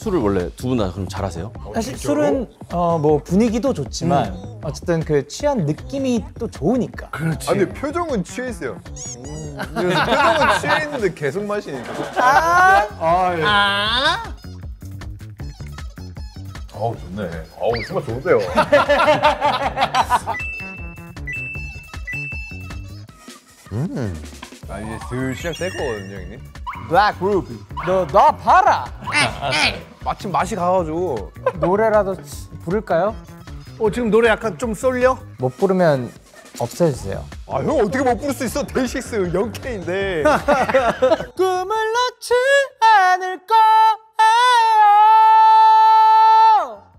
술을 원래 두 분 다 그럼 잘하세요? 사실 술은 뭐 분위기도 좋지만 어쨌든 그 취한 느낌이 또 좋으니까. 그렇지. 아, 근데 표정은 취해 있어요. 표정은 취해 있는데 계속 마시니까. 어우, 좋네. 어우, 정말 좋은데요. 아, 이제 슬 시작될 거거든요, 형님. 블랙 루비. 너 봐라. 마침 맛이 가가지고. 노래라도 부를까요? 지금 노래 약간 좀 쏠려? 못 부르면 없애주세요. 아, 형 어떻게 못 부를 수 있어? 데이식스 0K인데. 꿈을 놓지 않을 거예요.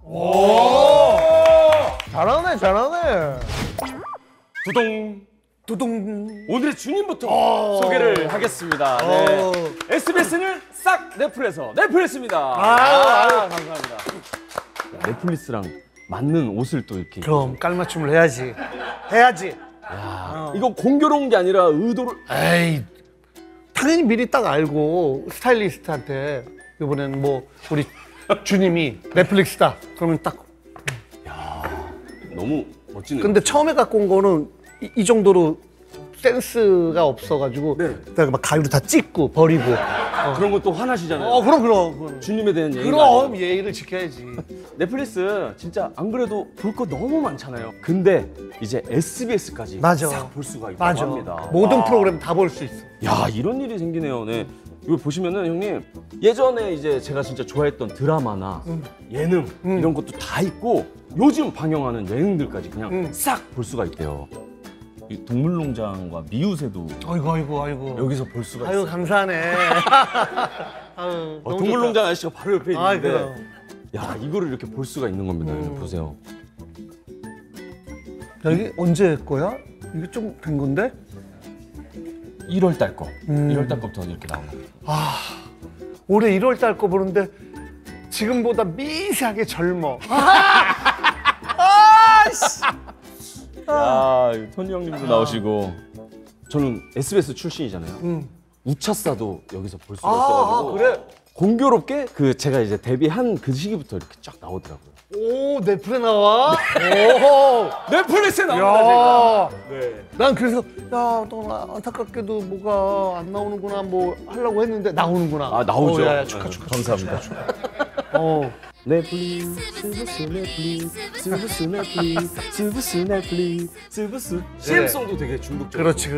오! 잘하네, 잘하네. 두동. 오늘의 주님부터 소개를 하겠습니다. 네. SBS는 싹 넷플에서 넷플했습니다. 감사합니다. 넷플릭스랑 맞는 옷을 또 이렇게. 그럼 깔맞춤을 해야지. 해야지. 이거 공교로운 게 아니라 의도를. 에이, 당연히 미리 딱 알고 스타일리스트한테 이번에는 뭐 우리 주님이 넷플릭스다. 그러면 딱. 너무 멋지네요. 근데 처음에 갖고 온 거는 이 정도로 센스가 없어가지고 그다가 막 가위로 다 찢고 버리고. 그런 것도 화나시잖아요. 그럼. 주님에 대한 예의가 그럼 아니에요. 예의를 지켜야지. 넷플릭스 진짜 안 그래도 볼 거 너무 많잖아요. 근데 이제 SBS까지 맞아. 싹 볼 수가 있다고 맞아. 합니다. 모든 프로그램 다 볼 수 있어. 야, 이런 일이 생기네요. 네. 이거 보시면은 형님 예전에 이제 제가 진짜 좋아했던 드라마나 예능 이런 것도 다 있고 요즘 방영하는 예능들까지 그냥 싹 볼 수가 있대요. 이 동물농장과 미우새도 아이고. 여기서 볼 수가 아유 있어요. 감사하네. 아유, 너무 동물농장 아저씨가 바로 옆에 좋다. 있는데 그럼. 야, 이거를 이렇게 볼 수가 있는 겁니다. 여기 보세요. 여기 언제 거야? 이게 좀 된 건데? 1월 달 거. 1월 달 거부터 이렇게 나오는 거예요. 올해 1월 달 거 보는데 지금보다 미세하게 젊어. 야, 토니 형님도 나오시고 저는 SBS 출신이잖아요. 우차사도 여기서 볼 수가 있어가지고 그래? 공교롭게 그 제가 이제 데뷔한 그 시기부터 이렇게 쫙 나오더라고요. 오, 넷플에 나와? 오, 넷플릭스에 야. 나옵니다, 제가. 네. 난 그래서 야, 너 안타깝게도 뭐가 안 나오는구나 뭐 하려고 했는데 나오는구나. 아, 나오죠. 야, 축하. 감사합니다. 넷플릭스, 스브스. CM송도 되게 중독적이고. 그렇지.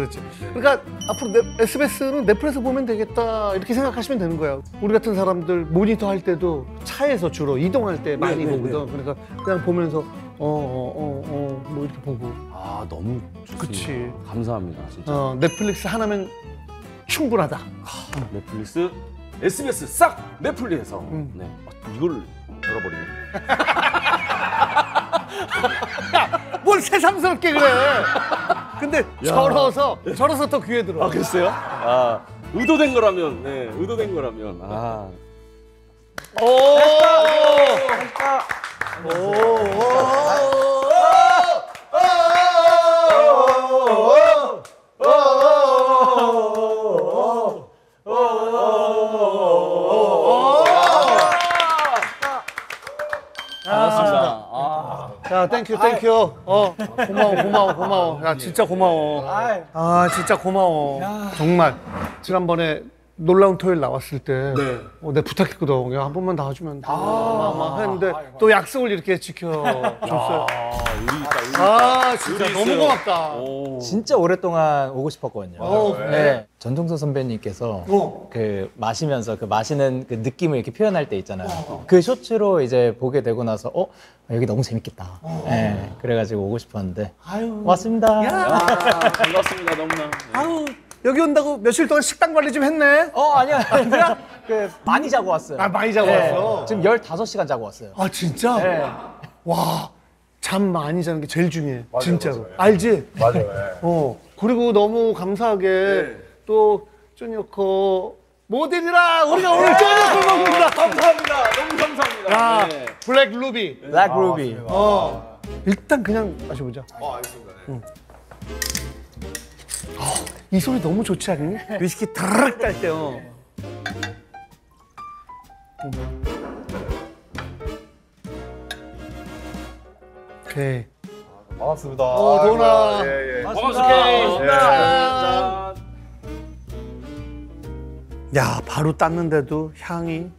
그러니까 앞으로 SBS는 넷플에서 보면 되겠다 이렇게 생각하시면 되는 거예요. 우리 같은 사람들 모니터 할 때도 차에서 주로 이동할 때 많이 보거든. 그러니까 그냥 보면서 뭐 이렇게 보고. 아, 너무 좋습니다. 그치. 감사합니다, 진짜. 넷플릭스 하나면 충분하다. 넷플릭스, SBS 싹 넷플릭스에서 네. 이걸 열어버리네. 뭘 새삼스럽게 그래. 근데 저러서 더 귀에 들어. 아, 글쎄요? 아, 의도된 거라면, 네, 의도된 거라면. 아. 반갑습니다. 야, 땡큐. 고마워. 야, 진짜 고마워. 아, 진짜 고마워. 정말. 지난번에 놀라운 토요일 나왔을 때 내가 부탁했거든. 야, 한 번만 나와주면 막 했는데 또 약속을 이렇게 지켜줬어요. 진짜 너무 고맙다. 진짜 오랫동안 오고 싶었거든요. 네. 전종서 선배님께서 그 마시면서 그 마시는 그 느낌을 이렇게 표현할 때 있잖아요. 그 쇼츠로 이제 보게 되고 나서 여기 너무 재밌겠다. 네. 그래가지고 오고 싶었는데 왔습니다. 반갑습니다, 너무나. 아유, 여기 온다고 며칠 동안 식단 관리 좀 했네? 아니야. 그 많이 자고 왔어요. 아, 많이 자고 왔어? 지금 15시간 자고 왔어요. 아, 진짜? 네. 와, 잠 많이 자는 게 제일 중요해. 진짜로. 맞아요. 알지? 맞아요. 그리고 너무 감사하게 또 쪼니어커 모델이라 우리가 오늘 쪼니어커를 먹는다. 감사합니다. 너무 감사합니다. 야, 네. 블랙 루비. 블랙 루비. 일단 그냥 마셔보자. 알겠습니다. 이 소리 너무 좋지 않니? 위스키 다르륵 딸 때요. 오케이. 반갑습니다. 도훈아. 예, 예. 반갑습니다. 야, 바로 땄는데도 향이.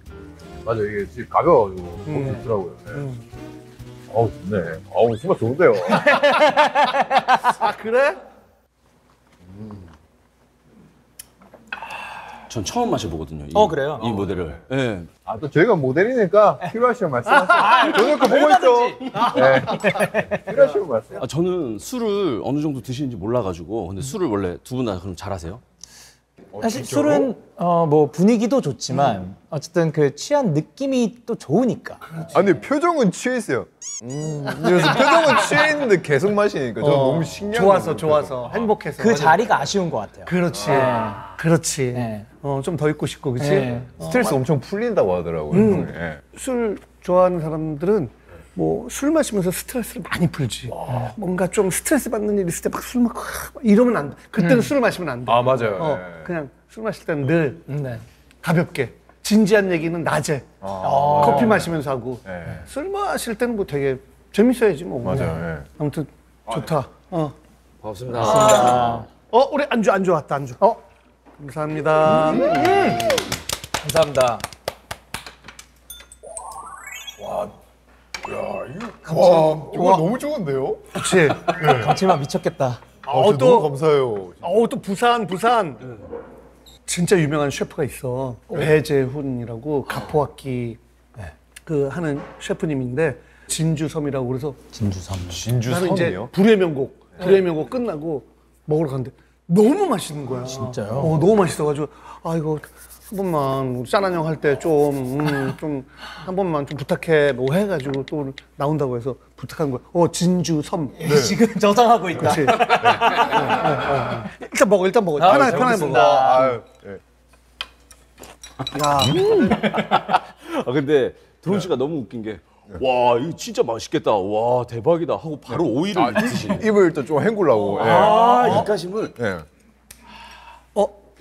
맞아, 이게 지금 가벼워가지고 너무 좋더라고요. 네. 어우, 좋네. 어우, 정말 좋은데요. 아, 그래? 전 처음 마셔보거든요. 그래요? 이 모델을. 예. 아, 또 저희가 모델이니까 필요하시면 말씀하세요. 저는 그 보고 있죠. 네. 필요하시면 말씀. 저는 술을 어느 정도 드시는지 몰라가지고 근데 술을 원래 두 분 다 그럼 잘하세요? 사실 술은 뭐 분위기도 좋지만 어쨌든 그 취한 느낌이 또 좋으니까. 아, 근데 표정은 취해 있어요. 그래서 표정은 취해 있는데 계속 마시니까 저는 너무 신기한 거예요. 좋아서 행복해서. 그 자리가 아쉬운 것 같아요. 그렇지. 그렇지. 네. 좀 더 있고 싶고, 그치? 네. 스트레스 엄청 풀린다고 하더라고요. 예. 술 좋아하는 사람들은 뭐 술 마시면서 스트레스를 많이 풀지. 뭔가 좀 스트레스 받는 일 있을 때 막 술 먹고 이러면 안 돼. 그때는 술을 마시면 안 돼. 아, 맞아요. 예. 그냥 술 마실 때는 늘 네. 가볍게. 진지한 얘기는 낮에. 커피 마시면서 하고. 예. 술 마실 때는 뭐 되게 재밌어야지 뭐. 맞아요. 예. 아무튼 좋다. 반갑습니다. 우리 안주 왔다, 안주. 감사합니다. 감사합니다. 와, 이거 너무 좋은데요? 그렇지. 감칠맛 미쳤겠다. 저 너무 감사해요. 또 부산. 진짜 유명한 셰프가 있어. 배재훈이라고 가포악기 그 하는 셰프님인데 진주섬이라고 그래서 진주섬. 나는 이제 불의 명곡 끝나고 먹으러 갔는데 너무 맛있는 거야. 진짜요? 너무 맛있어가지고 이거 한 번만 짠한 형 할 때 좀 한 번만 좀 부탁해 뭐 해가지고 또 나온다고 해서 부탁한 거야. 진주섬. 지금 저장하고 있다. 그렇지. 일단 먹어. 편하게 먹어. 아유, 예. 근데 도훈 씨가 너무 웃긴 게 와, 이거 진짜 맛있겠다. 와, 대박이다 하고 바로 오이를 드시네. 입을 또 좀 헹구려고. 예. 입가심을. 예.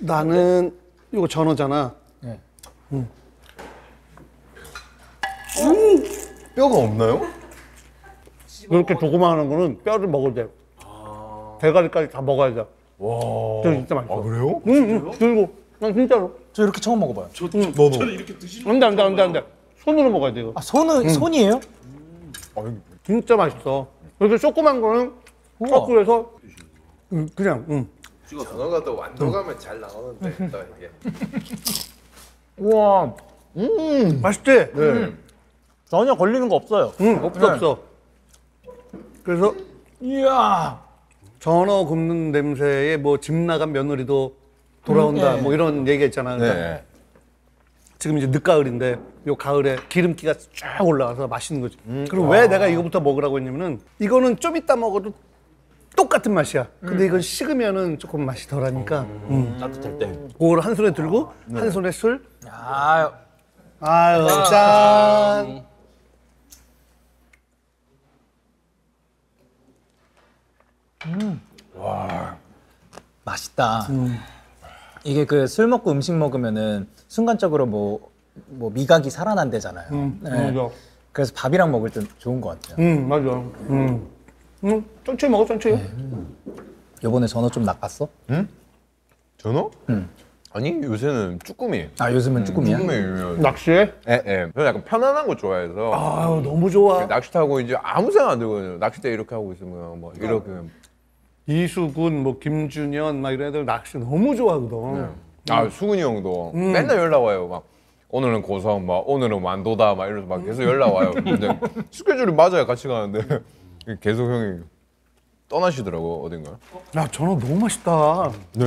나는 이거 전어잖아. 네. 뼈가 없나요? 이렇게 조그마한 거는 뼈를 먹어도 돼. 대가리까지 다 먹어야 돼. 와. 저 진짜 맛있어. 아, 그래요? 그리고 난 진짜로. 저 이렇게 처음 먹어봐요. 너도. 안 돼. 손으로 먹어야 돼 이거. 손이에요? 진짜 맛있어. 그래서 조그만 거는 거꾸로해서 그냥. 전어가 또 완도가면 잘 나오는데 또 이게. 우와. 맛있지? 네. 전혀 걸리는 거 없어요. 없어. 그래서 이야. 전어 굽는 냄새에 뭐 집 나간 며느리도 돌아온다 네. 뭐 이런 얘기가 있잖아. 그러니까 네. 지금 이제 늦가을인데 요 가을에 기름기가 쫙 올라와서 맛있는 거지. 그리고 왜 내가 이거부터 먹으라고 했냐면은 이거는 좀 이따 먹어도 똑같은 맛이야. 근데 이건 식으면은 조금 맛이 덜하니까. 따뜻할 때. 그걸 한 손에 들고 한 손에 술. 아유. 아유 짠. 맛있다. 이게 그 술 먹고 음식 먹으면은 순간적으로 뭐 미각이 살아난대잖아요. 네. 맞아. 그래서 밥이랑 먹을 때 좋은 것 같아요. 맞아. 천천히 먹어, 천천히. 요번에 전어 좀 낚았어? 전어? 아니, 요새는 쭈꾸미. 아 요즘은 쭈꾸미야? 쭈꾸미 유명해요. 낚시해? 예. 저는 약간 편안한 거 좋아해서 아유, 너무 좋아. 낚시 타고 이제 아무 생각 안 들거든요. 낚싯대 이렇게 하고 있으면 뭐 이렇게. 이수근, 뭐 김준현, 막 이런 애들 낚시 너무 좋아하거든. 아, 수근이 형도 맨날 연락 와요. 막 오늘은 고성, 막 오늘은 완도다, 막 이러면서 막 계속 연락 와요. 근데 스케줄이 맞아요, 같이 가는데 계속 형이 떠나시더라고 어딘가. 야, 전어 너무 맛있다. 네.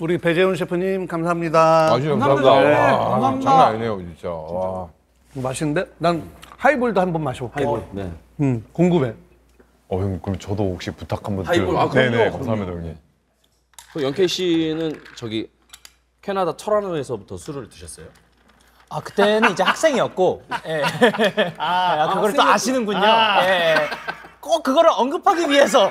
우리 배재훈 셰프님 감사합니다. 아, 진짜 감사합니다. 와, 감사합니다. 장난 아니네요, 진짜. 와. 맛있는데? 난 하이볼도 한번 마셔볼게. 네. 궁금해. 형, 그럼 저도 혹시 부탁 한번 하이볼. 드려도- 아, 그럼요, 네네, 그럼요. 감사합니다, 형님. 그 영케이 씨는 저기 캐나다 토론토에서부터 술을 드셨어요? 아 그때는 이제 학생이었고. 예. 그걸 또 아시는군요. 예. 꼭 그거를 언급하기 위해서.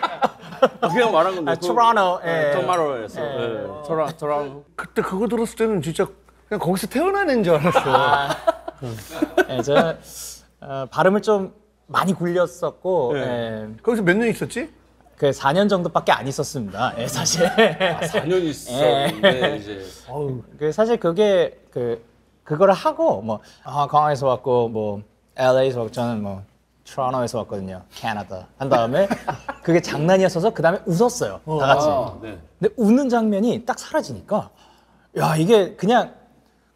그냥 말한 건데. 토론토. 예. 토마로에서. 토론토. 그때 그거 들었을 때는 진짜 그냥 거기서 태어난 애인 줄 알았어. 예, 저 발음을 좀 많이 굴렸었고 네. 예, 거기서 몇 년 있었지? 그 4년 정도밖에 안 있었습니다. 예, 사실. 4년 있었는데 이제 그 사실 그게 그거를 하고 뭐 강화에서 왔고 뭐 LA에서 왔고 저는 뭐 토론토에서 왔거든요. 캐나다. 한 다음에 그게 장난이었어서 그 다음에 웃었어요. 다 같이. 네. 근데 웃는 장면이 딱 사라지니까 야 이게 그냥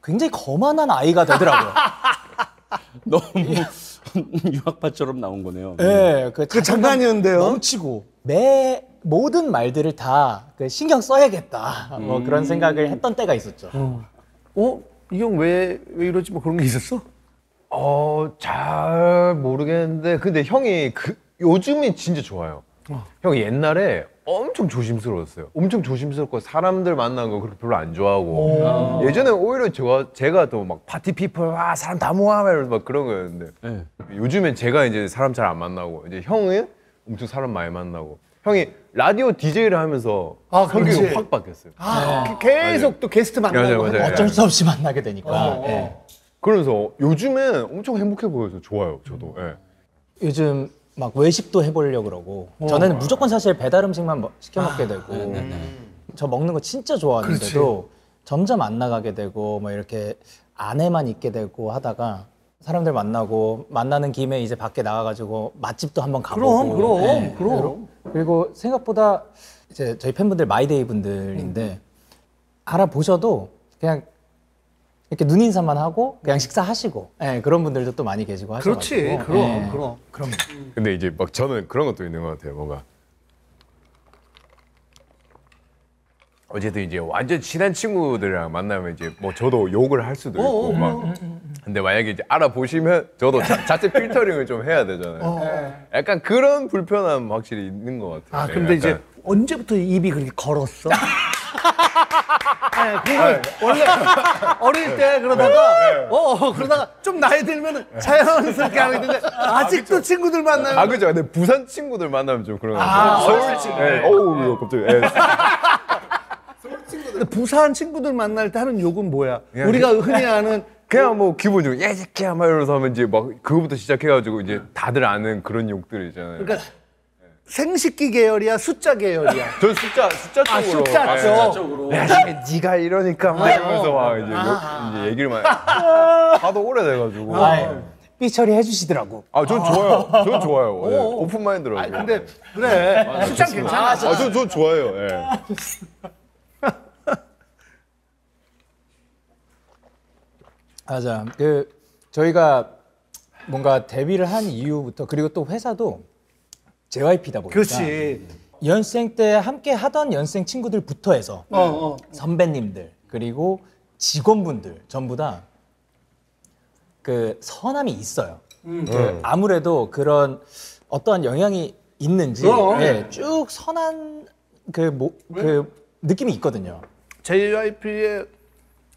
굉장히 거만한 아이가 되더라고요. 너무 유학파처럼 나온 거네요. 예, 그 장난이었는데요. 넘치고 모든 말들을 다 신경 써야겠다. 뭐 그런 생각을 했던 때가 있었죠. 이 형 왜 이러지 뭐 그런 게 있었어? 잘 모르겠는데 근데 형이 요즘이 진짜 좋아요. 형이 옛날에 엄청 조심스러웠어요. 엄청 조심스럽고 사람들 만나는 거 그렇게 별로 안 좋아하고 예전에 오히려 제가 또 막 파티 피플 사람 다 모아 이러면서 막 그런 거였는데 네. 요즘엔 제가 이제 사람 잘 안 만나고 이제 형은 엄청 사람 많이 만나고 형이 라디오 DJ를 하면서 성격이 그렇지. 확 바뀌었어요. 계속 또 게스트 만나고. 맞아요. 어쩔 수 없이 만나게 되니까. 예. 그러면서 요즘엔 엄청 행복해 보여서 좋아요. 저도. 예. 요즘 막 외식도 해보려고 그러고 저는 무조건 사실 배달 음식만 시켜 먹게 되고 저 먹는 거 진짜 좋아하는데도 점점 안 나가게 되고 뭐 이렇게 안에만 있게 되고 하다가 사람들 만나고 만나는 김에 이제 밖에 나가가지고 맛집도 한번 가보고 그럼. 그리고 생각보다 이제 저희 팬분들 마이데이 분들인데 알아보셔도 그냥 이렇게 눈인사만 하고 그냥 식사하시고 그런 분들도 또 많이 계시고 하셔가지고 그렇지. 그럼. 근데 이제 막 저는 그런 것도 있는 것 같아요. 뭔가 어쨌든 이제 완전 친한 친구들이랑 만나면 이제 뭐 저도 욕을 할 수도 있고 막 근데 만약에 이제 알아보시면 저도 자체 필터링을 좀 해야 되잖아요. 약간 그런 불편함 확실히 있는 것 같아요. 근데 약간. 이제 언제부터 입이 그렇게 걸었어? 그걸 원래 어릴 때 그러다가 그러다가 좀 나이 들면은 자연스럽게 하게 되는데 아직도 친구들 만나면 그죠. 근데 부산 친구들 만나면 좀 그런 것 같아요. 서울 친구. 어우 갑자기. 근데 부산 친구들 만날 때 하는 욕은 뭐야? 우리가 흔히 아는 그냥 뭐 기본적으로 야 이 새끼야 막 이러면서 하면 이제 막 그거부터 시작해가지고 이제 다들 아는 그런 욕들 있잖아요. 그러니까 생식기 계열이야, 숫자 계열이야. 전 숫자 쪽으로. 숫자 네. 쪽. 야, 네가 이러니까 막 이러면서 막 이제 얘기를 많이 하도 오래돼가지고. 삐처리 해주시더라고. 전 좋아요. 전 좋아요. 예. 오픈 마인드라고. 근데 그래, 숫자 괜찮아. 전 좋아해요. 예. 맞아. 저희가 뭔가 데뷔를 한 이후부터 그리고 또 회사도 JYP다 보니까 그렇지. 연생 때 함께 하던 연생 친구들부터 해서 선배님들 그리고 직원분들 전부 다 선함이 있어요. 아무래도 그런 어떠한 영향이 있는지 쭉 선한 그 느낌이 있거든요. JYP의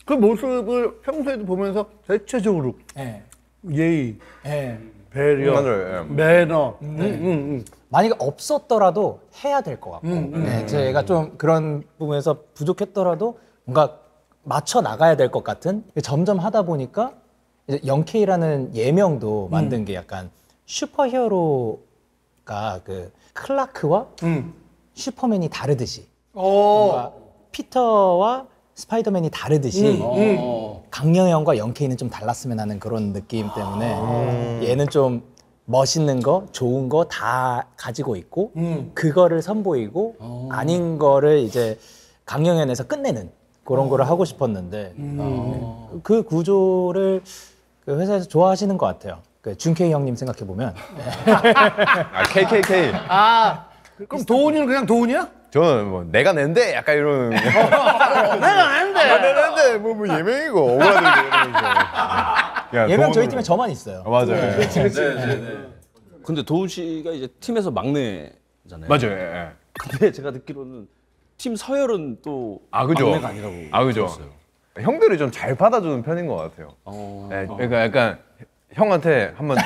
그 모습을 평소에도 보면서 대체적으로 예의, 배려, 매너. 만약에 없었더라도 해야 될 것 같고 제가 좀 그런 부분에서 부족했더라도 뭔가 맞춰 나가야 될 것 같은 점점 하다 보니까 이제 영케이라는 예명도 만든 게 약간 슈퍼히어로가 클라크와 슈퍼맨이 다르듯이 뭔가 피터와 스파이더맨이 다르듯이 강영현과 영케이는 좀 달랐으면 하는 그런 느낌 때문에 얘는 좀 멋있는 거, 좋은 거 다 가지고 있고 그거를 선보이고 아닌 거를 이제 강영현에서 끝내는 그런 거를 하고 싶었는데 그 구조를 그 회사에서 좋아하시는 것 같아요. 준케이 형님 생각해 보면 KKK. 그럼 도훈이는 그냥 도훈이야? 저는 뭐 내가 낸데 약간 이런. 내가 안 돼. 내가 낸데 뭐 예명이고 오가들고 이러면서. 예명 저희 팀에 저만 있어요. 맞아요. 근데 도훈 씨가 이제 팀에서 막내잖아요. 맞아요. 예. 근데 제가 듣기로는 팀 서열은 또 그죠. 막내가 아니라고 그죠. 들었어요. 형들이 좀 잘 받아주는 편인 것 같아요. 그러니까 약간 형한테 한번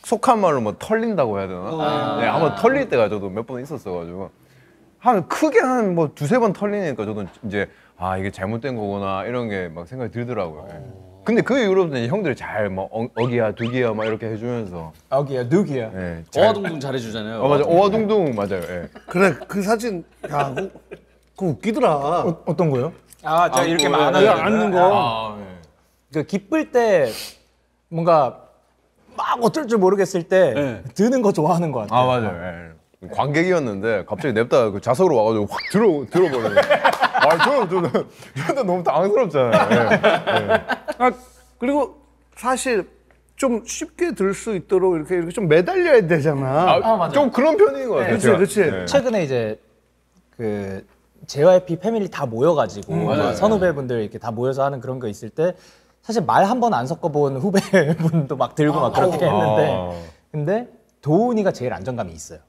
속한 말로 뭐 털린다고 해야 되나? 네, 한번 털릴 때가 저도 몇 번 있었어가지고 크게 한 뭐 두세 번 털리니까 저도 이제 이게 잘못된 거구나 이런 게 막 생각이 들더라고요. 근데 그 이후로는 형들이 잘 뭐 어기야 두기야 막 이렇게 해주면서 어기야 누기야. 예, 어와둥둥 잘해주잖아요. 맞아 오와둥둥 맞아요. 예. 그래 그 사진 야 그거 웃기더라. 어떤 거요? 아, 제가 이렇게 막 야, 앉는 거. 아, 예. 그 기쁠 때 뭔가 막 어쩔 줄 모르겠을 때 네. 드는 거 좋아하는 것 같아요. 아 맞아요. 예. 관객이었는데 갑자기 냅다 그 좌석으로 와가지고 확 들어버려요. 저는 너무 당황스럽잖아요. 예. 아 그리고 사실 좀 쉽게 들 수 있도록 이렇게 좀 매달려야 되잖아. 맞아요. 좀 그런 편인 것 같아요. 그치, 제가. 그치. 예. 최근에 이제 그 JYP 패밀리 다 모여가지고 맞아요. 선후배분들 이렇게 다 모여서 하는 그런 거 있을 때 사실 말 한 번 안 섞어본 후배분도 막 들고 막 그렇게 했는데 근데 도훈이가 제일 안정감이 있어요.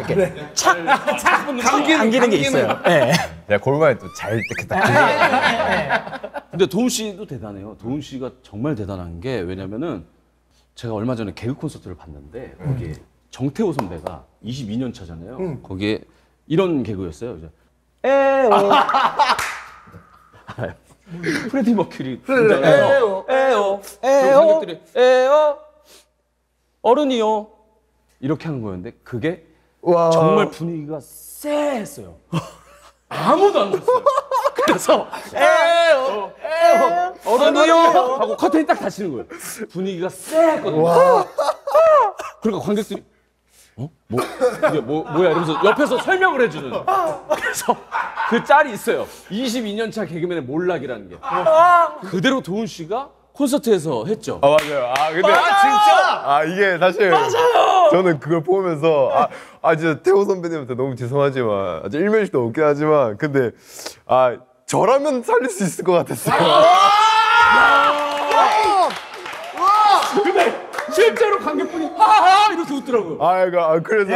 이렇게 착 당기는 게 있어요. 네. 내가 골반에 또 잘 이렇게 딱. 근데 도훈 씨도 대단해요. 도훈 씨가 정말 대단한 게 왜냐면은 제가 얼마 전에 개그 콘서트를 봤는데 거기에 정태호 선배가 22년 차잖아요. 거기에 이런 개그였어요. 이제 에오. 프레디 머큐리 등장해서 에오. 관객들이 에오. 어른이요. 이렇게 하는 거였는데 그게 정말 분위기가 쎄했어요. 아무도 안 웃었어요. 그래서 에어 어른이요 하고 커튼이 딱 닫히는 거예요. 분위기가 쎄했거든요. 그러니까 관객들이 뭐 이게 뭐야 이러면서 옆에서 설명을 해주는. 그래서 그 짤이 있어요. 22년 차 개그맨의 몰락이라는 게. 그대로 도훈 씨가 콘서트에서 했죠. 아 맞아요. 아 근데 진짜? 아 이게 사실 저는 그걸 보면서 진짜 태호 선배님한테 너무 죄송하지만 아주 일면식도 없긴 하지만 근데 저라면 살릴 수 있을 것 같았어요. 근데 실제로 관객분이 하하 이렇게 웃더라고요. 그래서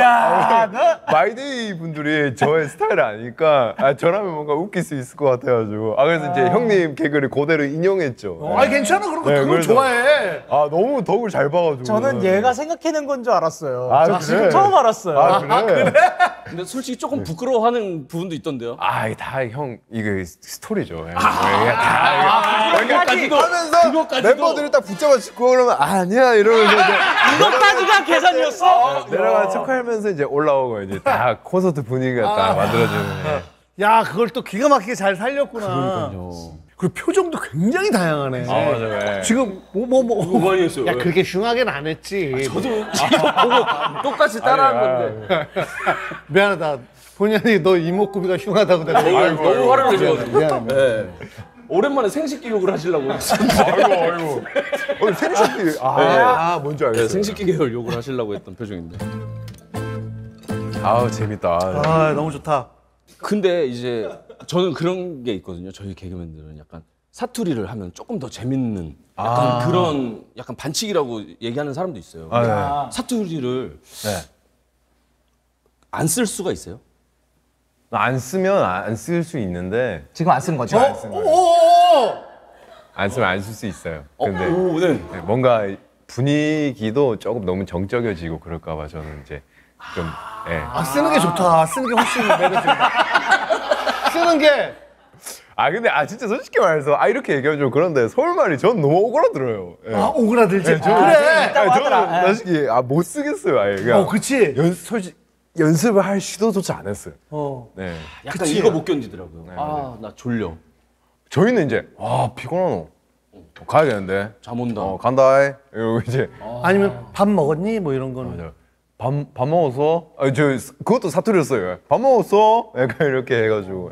마이데이 분들이 저의 스타일을 아니까 저라면 뭔가 웃길 수 있을 것 같아가지고 그래서 이제 형님 개그를 그대로 인용했죠. 괜찮아 그런 거 네, 그걸 그래서- 좋아해. 너무 덕을 잘 봐가지고 저는 얘가 생각해낸 건 줄 알았어요. 저 그래? 지금 처음 알았어요. 그래? 근데 솔직히 조금 부끄러워하는 부분도 있던데요. 다 형 이게 스토리죠. 그거까지도 하면서 멤버들이 딱 붙잡아주고 그러면 아니야 이러면서 이것까지가 계산이었어? 내려가 척하면서 이제 올라오고 이제 다 콘서트 분위기가 딱 만들어지는. 야 그걸 또 기가 막히게 잘 살렸구나. 그러니까요. 그리고 표정도 굉장히 다양하네. 맞아요. 지금 그거 많이 했어요. 야 그렇게 흉하게는 안 했지. 저도 보고 똑같이 따라한 건데 미안하다. 본연이 너 이목구비가 흉하다고 내가. 너무 화를 내셔가지고. 미안해. 네. 오랜만에 생식 기록을 하시려고 했었는데 아이고. 생식기. 뭔지 네, 알겠어요. 생식기 계열 욕을 하시려고 했던 표정인데. 재밌다. 너무 좋다. 근데 이제 저는 그런 게 있거든요. 저희 개그맨들은 약간 사투리를 하면 조금 더 재밌는 약간 그런 약간 반칙이라고 얘기하는 사람도 있어요. 사투리를 안 쓸 수가 있어요? 안 쓰면 안 쓸 수 있는데 지금 안 쓴 거죠? 안 쓰면 안 쓸 수 있어요. 근데 네. 뭔가 분위기도 조금 너무 정적여지고 그럴까봐 저는 이제 좀 쓰는 게 좋다. 쓰는 게 훨씬 매력적이다. 쓰는 게 근데 진짜 솔직히 말해서 이렇게 얘기하면 좀 그런데 서울말이 전 너무 오그라들어요. 오그라들지. 그래. 저는 솔직히 못 쓰겠어요. 아예 그냥 그치. 연습을 할 시도조차 안 했어요. 네. 약간 그치. 이거 못 견디더라고요. 나 졸려. 저희는 이제 피곤하노. 가야 되는데. 잠 온다. 간다. 이러고 이제 아니면 밥 먹었니? 뭐 이런 거는. 맞아. 밥 먹었어? 그것도 사투리였어요. 밥 먹었어? 약간 이렇게 해가지고.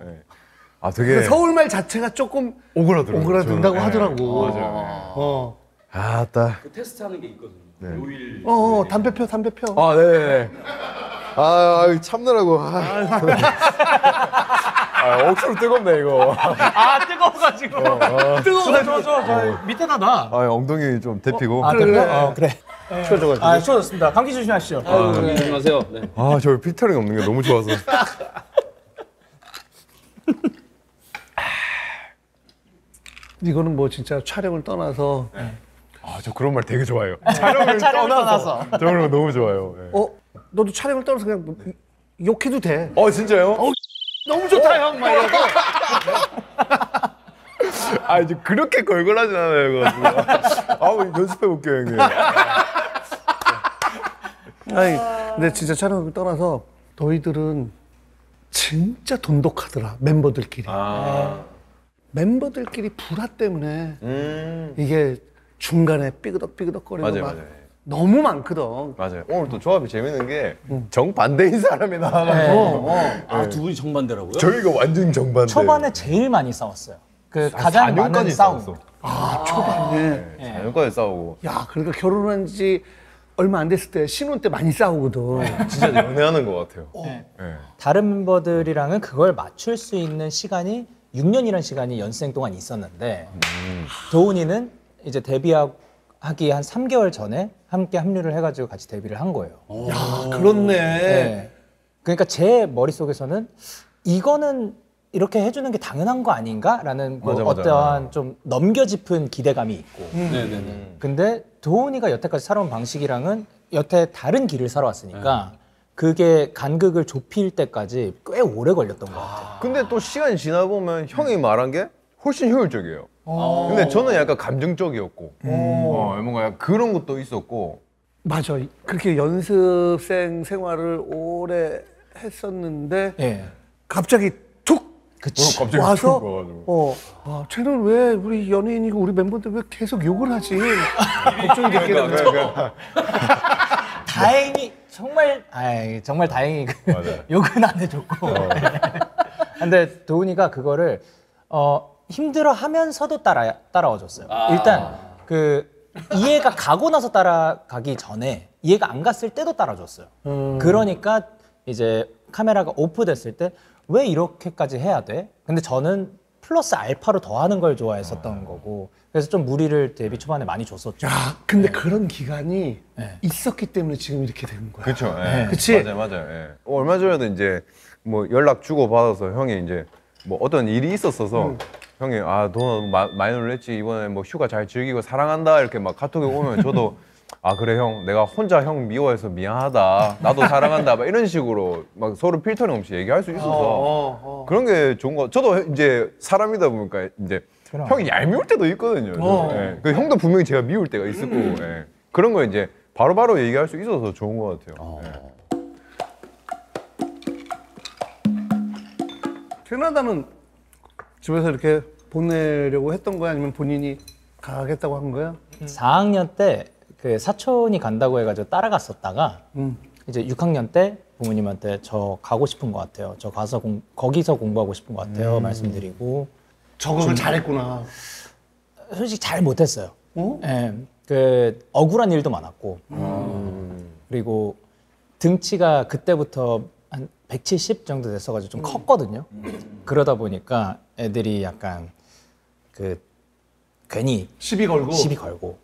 되게 그 서울말 자체가 조금 오그라들어요. 오그라든다고 저는. 하더라고. 맞아요. 어. 그 테스트하는 게 있거든요. 네. 요일. 담배표. 네네. 참느라고. 억수로 뜨겁네 이거. 뜨거워가지고. 뜨거워. 저 밑에다 놔. 엉덩이 좀 데피고. 그래? 그래. 추워져가지고. 추워졌습니다. 감기 조심하시죠. 안녕하세요. 네. 저 피터링 없는 게 너무 좋아서. 이거는 뭐 진짜 촬영을 떠나서 저 그런 말 되게 좋아해요. 촬영을 떠나서. 저 그런 거 너무 좋아요. 너도 촬영을 떠나서 그냥 뭐 욕해도 돼. 진짜요? 너무 좋다 형. 막 이러고. 아 이제 그렇게 걸걸하진 않아요. 연습해 볼게요 형님. 아니, 근데 진짜 촬영을 떠나서 너희들은 진짜 돈독하더라, 멤버들끼리. 멤버들끼리 불화 때문에 이게 중간에 삐그덕삐그덕거리고 맞아요, 막 맞아요. 너무 많거든. 맞아요. 오늘 또 조합이 재밌는 게 정반대인 사람이 나와가지고 아, 두 분이 정반대라고요? 저희가 완전 정반대. 초반에 제일 많이 싸웠어요. 그 가장 많은 싸움. 초반에. 4년까지 싸우고 야, 그러니까 결혼한 지 얼마 안 됐을 때 신혼 때 많이 싸우거든. 진짜 연애하는 것 같아요. 네. 다른 멤버들이랑은 그걸 맞출 수 있는 시간이 6년이라는 시간이 연습생 동안 있었는데 도훈이는 이제 데뷔하기 한 3개월 전에 함께 합류를 해가지고 같이 데뷔를 한 거예요. 야, 그렇네. 네. 그러니까 제 머릿속에서는 이거는 이렇게 해주는 게 당연한 거 아닌가라는 뭐 맞아. 어떠한 좀 넘겨짚은 기대감이 있고 네네네. 근데 도훈이가 여태까지 살아온 방식이랑은 여태 다른 길을 살아왔으니까 그게 간극을 좁힐 때까지 꽤 오래 걸렸던 것 같아요. 근데 또 시간이 지나 보면 형이 말한 게 훨씬 효율적이에요. 근데 저는 약간 감정적이었고 뭔가 약간 그런 것도 있었고 맞아. 그렇게 연습생 생활을 오래 했었는데 예. 갑자기 툭 그치. 갑자기 와서 툭 와가지고. 쟤는 왜 우리 연예인이고 우리 멤버들 왜 계속 욕을 하지? 걱정이 됐겠네. 그러니까. 다행히 정말 다행히 그 맞아요. 욕은 안 해줬고. 근데 도훈이가 그거를 힘들어하면서도 따라와줬어요. 일단 그 이해가 가고 나서 따라가기 전에 이해가 안 갔을 때도 따라줬어요. 그러니까 이제 카메라가 오프됐을 때 왜 이렇게까지 해야 돼? 근데 저는 플러스 알파로 더하는 걸 좋아했었던 거고 그래서 좀 무리를 데뷔 초반에 많이 줬었죠. 야, 근데 그런 기간이 있었기 때문에 지금 이렇게 되는 거야. 그렇죠. 그치? 맞아요. 예. 얼마 전에도 이제 뭐 연락 주고 받아서 형이 이제 뭐 어떤 일이 있었어서 형이 너 많이 놀랬지 이번에 뭐 휴가 잘 즐기고 사랑한다 이렇게 막 카톡에 오면 저도 그래 형 내가 혼자 형 미워해서 미안하다 나도 사랑한다 막 이런 식으로 막 서로 필터링 없이 얘기할 수 있어서 그런 게 좋은 거. 저도 이제 사람이다 보니까 이제 그럼. 형이 얄미울 때도 있거든요. 예. 그 형도 분명히 제가 미울 때가 있을 거고 예. 그런 거 이제 바로바로 얘기할 수 있어서 좋은 것 같아요. 캐나다는 집에서 이렇게 보내려고 했던 거야? 아니면 본인이 가겠다고 한 거야? 4학년 때 그 사촌이 간다고 해가지고 따라갔었다가 이제 6학년 때 부모님한테 저 가고 싶은 것 같아요. 저 가서 거기서 공부하고 싶은 것 같아요. 말씀드리고 적응을 잘했구나. 솔직히 잘 못했어요. 예, 그 억울한 일도 많았고 그리고 등치가 그때부터 한 170 정도 됐어가지고 좀 컸거든요. 그러다 보니까 애들이 약간 그 괜히 시비 걸고.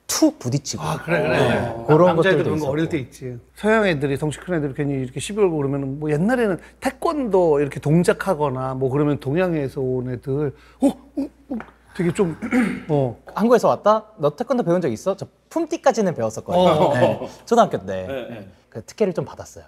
툭 부딪히고 그래. 그런 남자애들 것들도 그런 거 있었고. 어릴 때 있지. 서양 애들이 덩치 큰 애들이 괜히 이렇게 시비 걸고 그러면 뭐 옛날에는 태권도 이렇게 동작하거나 뭐 그러면 동양에서 온 애들 되게 좀 한국에서 왔다? 너 태권도 배운 적 있어? 저 품띠까지는 배웠었거든요. 네. 초등학교 때. 그 특혜를 좀 받았어요.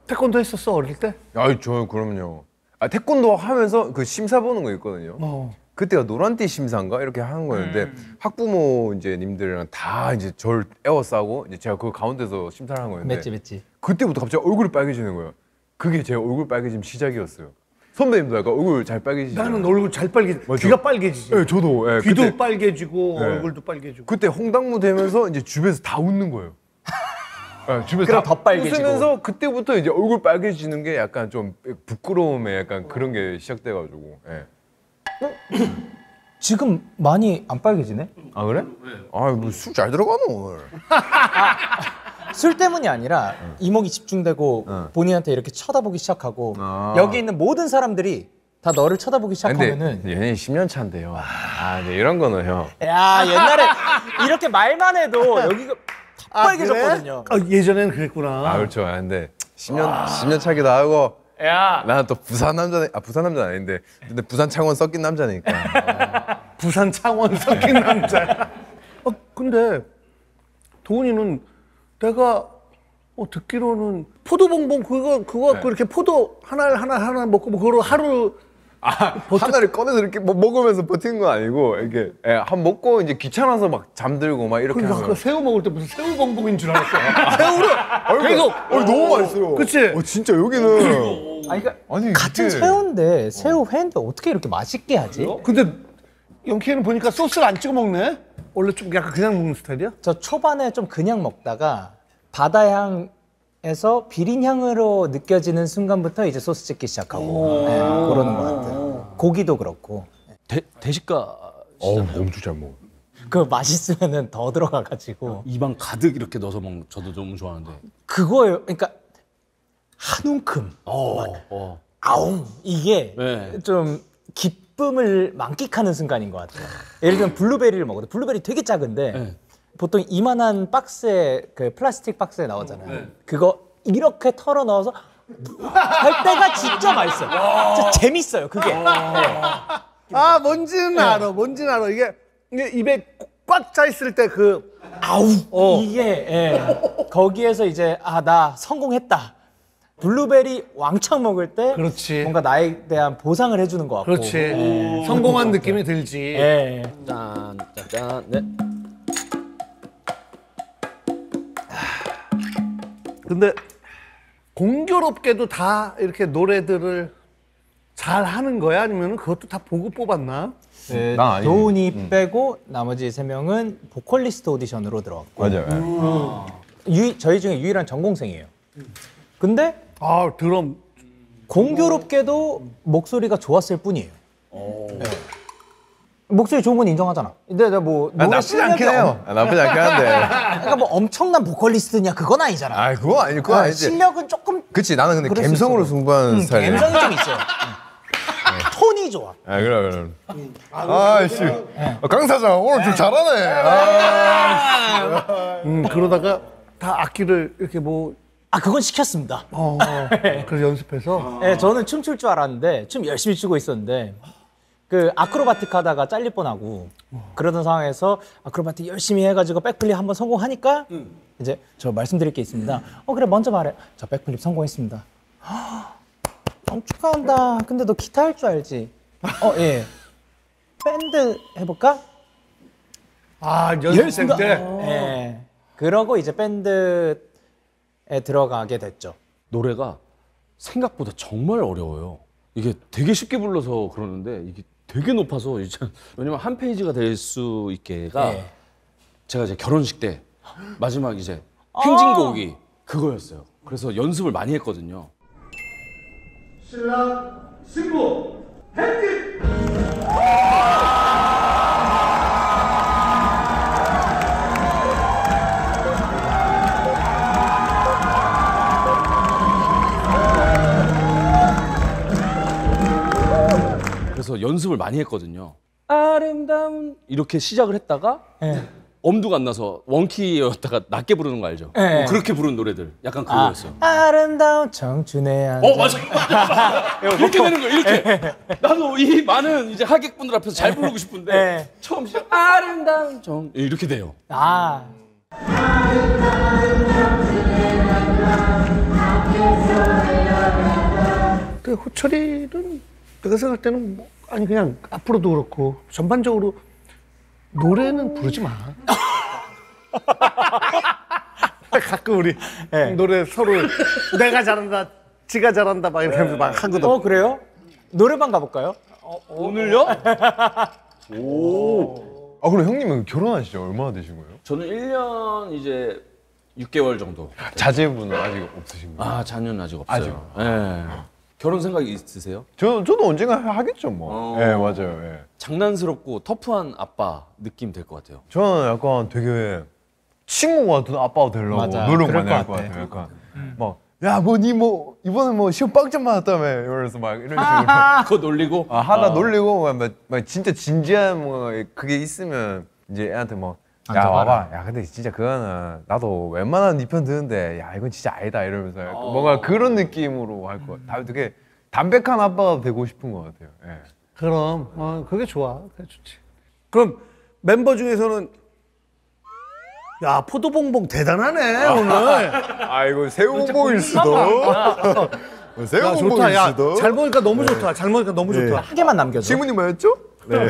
태권도 했었어 어릴 때? 저 그럼요. 태권도 하면서 그 심사 보는 거 있거든요. 그때가 노란띠 심사인가 이렇게 하는 거였는데 학부모 이제 님들이랑 다 이제 저를 에워싸고 이제 제가 그 가운데서 심사를 한 거였는데 맺지. 그때부터 갑자기 얼굴이 빨개지는 거예요. 그게 제 얼굴 빨개짐 시작이었어요. 선배님도 약간 얼굴 잘 빨개지죠. 나는 얼굴 잘 귀가 빨개지지. 네, 저도. 예, 귀도 그때, 빨개지고 얼굴도 빨개지고. 그때 홍당무 되면서 이제 주변에서 다 웃는 거예요. 주변에서 그럼 다 더 빨개지고. 웃으면서 그때부터 이제 얼굴 빨개지는 게 약간 좀 부끄러움에 약간 그런 게 시작돼가지고. 지금 많이 안 빨개지네? 아 그래? 뭐 술 잘 들어가노 오늘. 술 때문이 아니라 이목이 집중되고 본인한테 이렇게 쳐다보기 시작하고 여기 있는 모든 사람들이 다 너를 쳐다보기 시작하면은 근데 연예인 10년 차인데요. 네, 이런 거는 형. 야 옛날에 이렇게 말만 해도 여기가 빨개졌거든요. 그래? 예전에는 그랬구나. 그렇죠. 근데 10년 차기도 하고. 나는 또 부산 남자네. 부산 남자는 아닌데. 근데 부산 창원 섞인 남자니까. 부산 창원 섞인 남자야. 근데 도훈이는 내가 듣기로는 포도봉봉 그거 그렇게 포도 하나 먹고 뭐 그걸 하루 하나를 꺼내서 이렇게 뭐 먹으면서 버티는 건 아니고 이렇게 한 먹고 이제 귀찮아서 막 잠들고 막 이렇게 그러니까 하는 아까 거예요. 새우 먹을 때 무슨 새우 봉봉인 줄 알았어. 새우를 계속. 너무 맛있어요. 그치? 진짜 여기는 아니, 그러니까 아니, 같은 이게- 새우인데 새우 회인데 어떻게 이렇게 맛있게 하지? 근데 영케이는 보니까 소스를 안 찍어 먹네. 원래 좀 약간 그냥 먹는 스타일이야? 저 초반에 좀 그냥 먹다가 바다향에서 비린향으로 느껴지는 순간부터 이제 소스 찍기 시작하고 네, 그러는 것 같아요. 고기도 그렇고 대식가 엄청 잘 먹어. 그 맛있으면은 더 들어가가지고 입안 가득 이렇게 넣어서 먹는 저도 너무 좋아하는데. 그거예요. 그러니까 한 움큼 아웅 이게 네. 좀 기쁨을 만끽하는 순간인 것 같아요. 예를 들면 블루베리를 먹어도 블루베리 되게 작은데 네. 보통 이만한 박스에 그 플라스틱 박스에 나오잖아요. 그거 이렇게 털어 넣어서 할 때가 진짜 맛있어요. 진짜 재밌어요. 그게. 아, 뭔지는 알아. 뭔지는 알아. 이게 입에 꽉 차 있을 때 그 아우 이게 거기에서 이제 아 나 성공했다. 블루베리 왕창 먹을 때 그렇지. 뭔가 나에 대한 보상을 해주는 것 같고. 그렇지. 성공한 느낌이 들지. 예. 짠, 짠, 네. 근데 공교롭게도 다 이렇게 노래들을 잘 하는 거야? 아니면 그것도 다 보고 뽑았나? 네, 난 아니지. 도훈이 빼고 나머지 3명은 보컬리스트 오디션으로 들어왔고 맞아요. 저희 중에 유일한 전공생이에요. 근데 아, 드럼. 공교롭게도 목소리가 좋았을 뿐이에요. 네. 목소리 좋은 건 인정하잖아. 근데 내가 뭐 노래 나쁘지 않긴 실력이 해요. 나쁘지 않긴 한데. 그러니까 뭐 엄청난 보컬리스트냐 그건 아니잖아. 아 그거 아니 그거 아니지. 실력은 조금 그치 나는 근데 그럴 수 감성으로 있어. 승부하는 스타일이야. 감성이 좀 있어요. 톤이 좋아. 아 그래. 아씨 강 사장 오늘 좀 잘하네. 그러다가 다 악기를 이렇게 아 그건 시켰습니다. 그래서 연습해서. 네, 저는 춤출 줄 알았는데 춤 열심히 추고 있었는데 그 아크로바틱 하다가 잘릴 뻔하고 그러던 상황에서 아크로바틱 열심히 해가지고 백플립 한번 성공하니까 이제 저 말씀드릴 게 있습니다. 그래 먼저 말해. 저 백플립 성공했습니다. 축하한다. 근데 너 기타 할 줄 알지? 예. 밴드 해볼까? 아, 연습생 때. 예. 그러고 이제 밴드에 들어가게 됐죠. 노래가 생각보다 정말 어려워요. 이게 되게 쉽게 불러서 그러는데 이게 되게 높아서 이제 왜냐면 한 페이지가 될 수 있게가 예. 제가 이제 결혼식 때 마지막 이제 행진곡이 그거였어요. 그래서 연습을 많이 했거든요. 신랑, 신부, 행진! 그래서 연습을 많이 했거든요. 아름다운 이렇게 시작을 했다가 예. 엄두가 안 나서 원키였다가 낮게 부르는 거 알죠? 네. 뭐 그렇게 부르는 노래들 약간 그거였어요. 아름다운 청춘의 한 맞아. 이렇게 되는 거 이렇게. 나도 이 많은 이제 하객분들 앞에서 잘 부르고 싶은데 네. 처음 시작 아름다운 정 이렇게 돼요. 근데 호철이는 내가 생각할 때는 아니 그냥 앞으로도 그렇고 전반적으로 노래는 부르지 마. 가끔 우리 노래 서로 내가 잘한다, 지가 잘한다 막 이렇게 하면서 막 하거든. 그래요? 노래방 가볼까요? 오늘요? 아 그럼 형님은 결혼하신 지 얼마나 되신 거예요? 저는 1년 이제 6개월 정도. 자제분은 아직 없으신 거예요? 자녀는 아직 없어요. 예. 결혼 생각이 있으세요? 저도 언젠가 하겠죠 뭐. 예 맞아요. 예. 장난스럽고 터프한 아빠 느낌 될 것 같아요. 저는 약간 되게 친구 같은 아빠가 되려고 맞아. 노력 그럴 많이 것 할 것 같아. 같아요. 약간 막 야 뭐 니 뭐 이번에 뭐 시험 빵점 맞았다며 이러면서 막 이런 식으로 그거 놀리고 하나 놀리고 막 진짜 진지한 뭐 그게 있으면 이제 애한테 뭐 야 와봐 야 근데 진짜 그거는 나도 웬만하면 네 편 드는데 야 이건 진짜 아니다 이러면서 약간 뭔가 그런 느낌으로 할 거 다 되게 담백한 아빠가 되고 싶은 것 같아요. 예. 그럼 그게 좋아, 그게 좋지. 그럼 멤버 중에서는 야 포도봉봉 대단하네 오늘. 아 이거 새우봉일 수도. 새우 야, 좋다. 야, 잘 보니까 너무 좋다. 잘 보니까 너무 좋다. 한 개만 남겨줘. 질문이 뭐였죠? 네.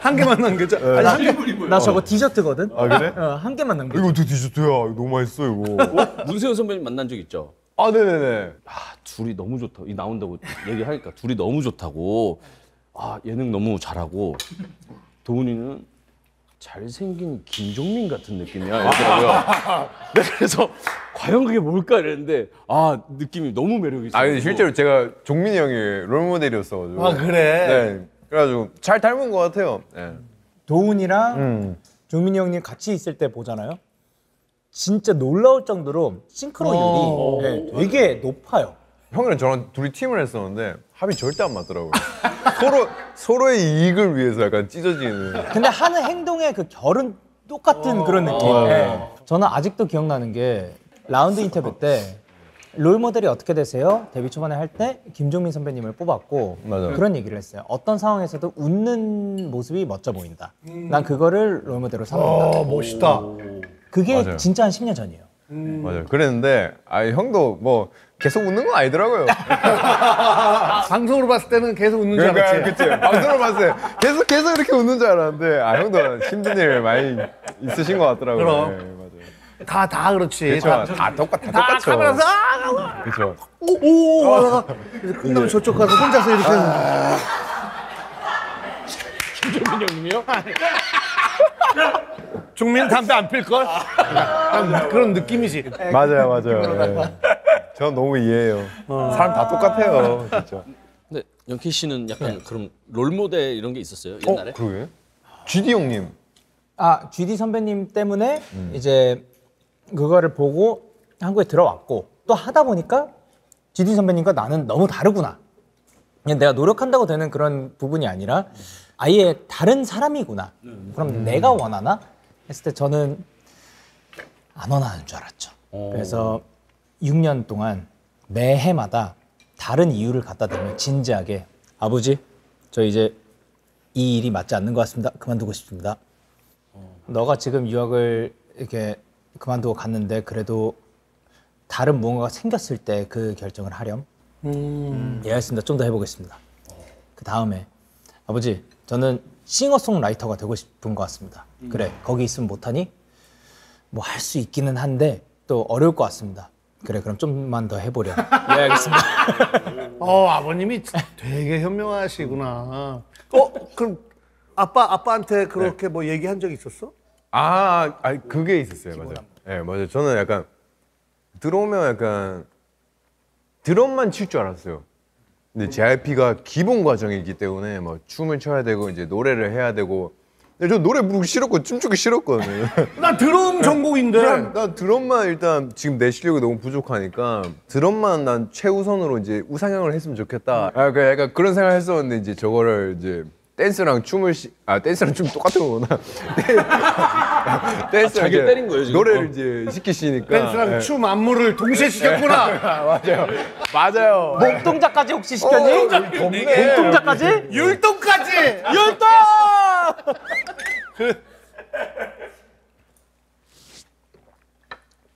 한 개만 남겨줘. 아니, 한 개. 나 저거 디저트거든. 아 그래? 한 개만 남겨줘. 이거 어떻게 디저트야? 이거 너무 맛있어 이거. 문세윤 선배님 만난 적 있죠? 아 네네네. 둘이 너무 좋다. 이 나온다고 얘기하니까 둘이 너무 좋다고. 예능 너무 잘하고 도훈이는 잘생긴 김종민 같은 느낌이야 이러더라고요. 그래서 과연 그게 뭘까 이랬는데 느낌이 너무 매력이 있어요. 근데 실제로 제가 종민이 형이 롤모델이었어가지고. 아, 그래? 네. 그래가지고 잘 닮은 것 같아요. 네. 도훈이랑 종민이 형님 같이 있을 때 보잖아요. 진짜 놀라울 정도로 싱크로율이 되게 높아요. 형이랑 저랑 둘이 팀을 했었는데 합이 절대 안 맞더라고요. 서로의 이익을 위해서 약간 찢어지는. 근데 하는 행동의 그 결은 똑같은 그런 느낌. 예. 저는 아직도 기억나는 게 라운드 인터뷰 때 롤모델이 어떻게 되세요? 데뷔 초반에 할 때 김종민 선배님을 뽑았고 맞아요. 그런 얘기를 했어요. 어떤 상황에서도 웃는 모습이 멋져 보인다. 난 그거를 롤모델로 삼는다. 멋있다. 그게 맞아요. 진짜 한 10년 전이에요. 맞아요. 그랬는데 형도 뭐 계속 웃는 건 아니더라고요. 방송으로 봤을 때는 계속 웃는 줄 그러니까 알았지. 그치. 방송을 봤을 때 계속 이렇게 웃는 줄 알았는데 형도 힘든 일 많이 있으신 것 같더라고요. 그럼. 네, 맞아요. 다 그렇지. 그렇죠. 다 똑같죠. 카메라에서 그렇죠. 오오 하다가 끝나면 저쪽 가서 혼자서 이렇게 하는. 김종민 형님이요? 종민 담배 안 필걸? 그런 느낌이지. 맞아요. 네. 전 너무 이해해요. 사람 다 똑같아요, 진짜. 근데 영케이 씨는 약간 그럼 롤모델 이런 게 있었어요 옛날에? 그러게. GD 형님. GD 선배님 때문에 이제 그거를 보고 한국에 들어왔고 또 하다 보니까 GD 선배님과 나는 너무 다르구나. 그냥 내가 노력한다고 되는 그런 부분이 아니라 아예 다른 사람이구나. 그럼 내가 원하나? 했을 때 저는 안 원하는 줄 알았죠. 그래서 6년 동안 매해마다 다른 이유를 갖다 대면 진지하게 아버지 저 이제 이 일이 맞지 않는 것 같습니다. 그만두고 싶습니다. 너가 지금 유학을 이렇게 그만두고 갔는데 그래도 다른 무언가가 생겼을 때 그 결정을 하렴. 예 알겠습니다. 좀 더 해보겠습니다. 그 다음에 아버지 저는 싱어송라이터가 되고 싶은 것 같습니다. 그래 거기 있으면 못하니? 뭐 할 수 있기는 한데 또 어려울 것 같습니다. 그래 그럼 좀만 더 해보렴. 예 알겠습니다. 아버님이 되게 현명하시구나. 그럼 아빠한테 그렇게 뭐 얘기한 적 있었어? 그게 있었어요, 맞아요. 네, 맞아요. 저는 약간 들어오면 약간 드럼만 칠 줄 알았어요. 근데 JYP가 기본 과정이기 때문에 뭐 춤을 춰야 되고 이제 노래를 해야 되고. 근데 저 노래 부르기 싫었고 춤추기 싫었거든요. 난 드럼 전공인데. 난 드럼만 일단 지금 내 실력이 너무 부족하니까 드럼만 난 최우선으로 이제 우상향을 했으면 좋겠다. 약간 그런 생각을 했었는데 이제 저거를 이제 댄스랑 춤을 댄스랑 춤 똑같은 거구나. 댄스랑 자기 때린 거예요, 지금? 노래를 이제 시키시니까. 댄스랑 춤 안무를 동시에 시켰구나. 맞아요. 몸 동작까지 혹시 시켰니? 몸 동작까지? 율동까지. 율동!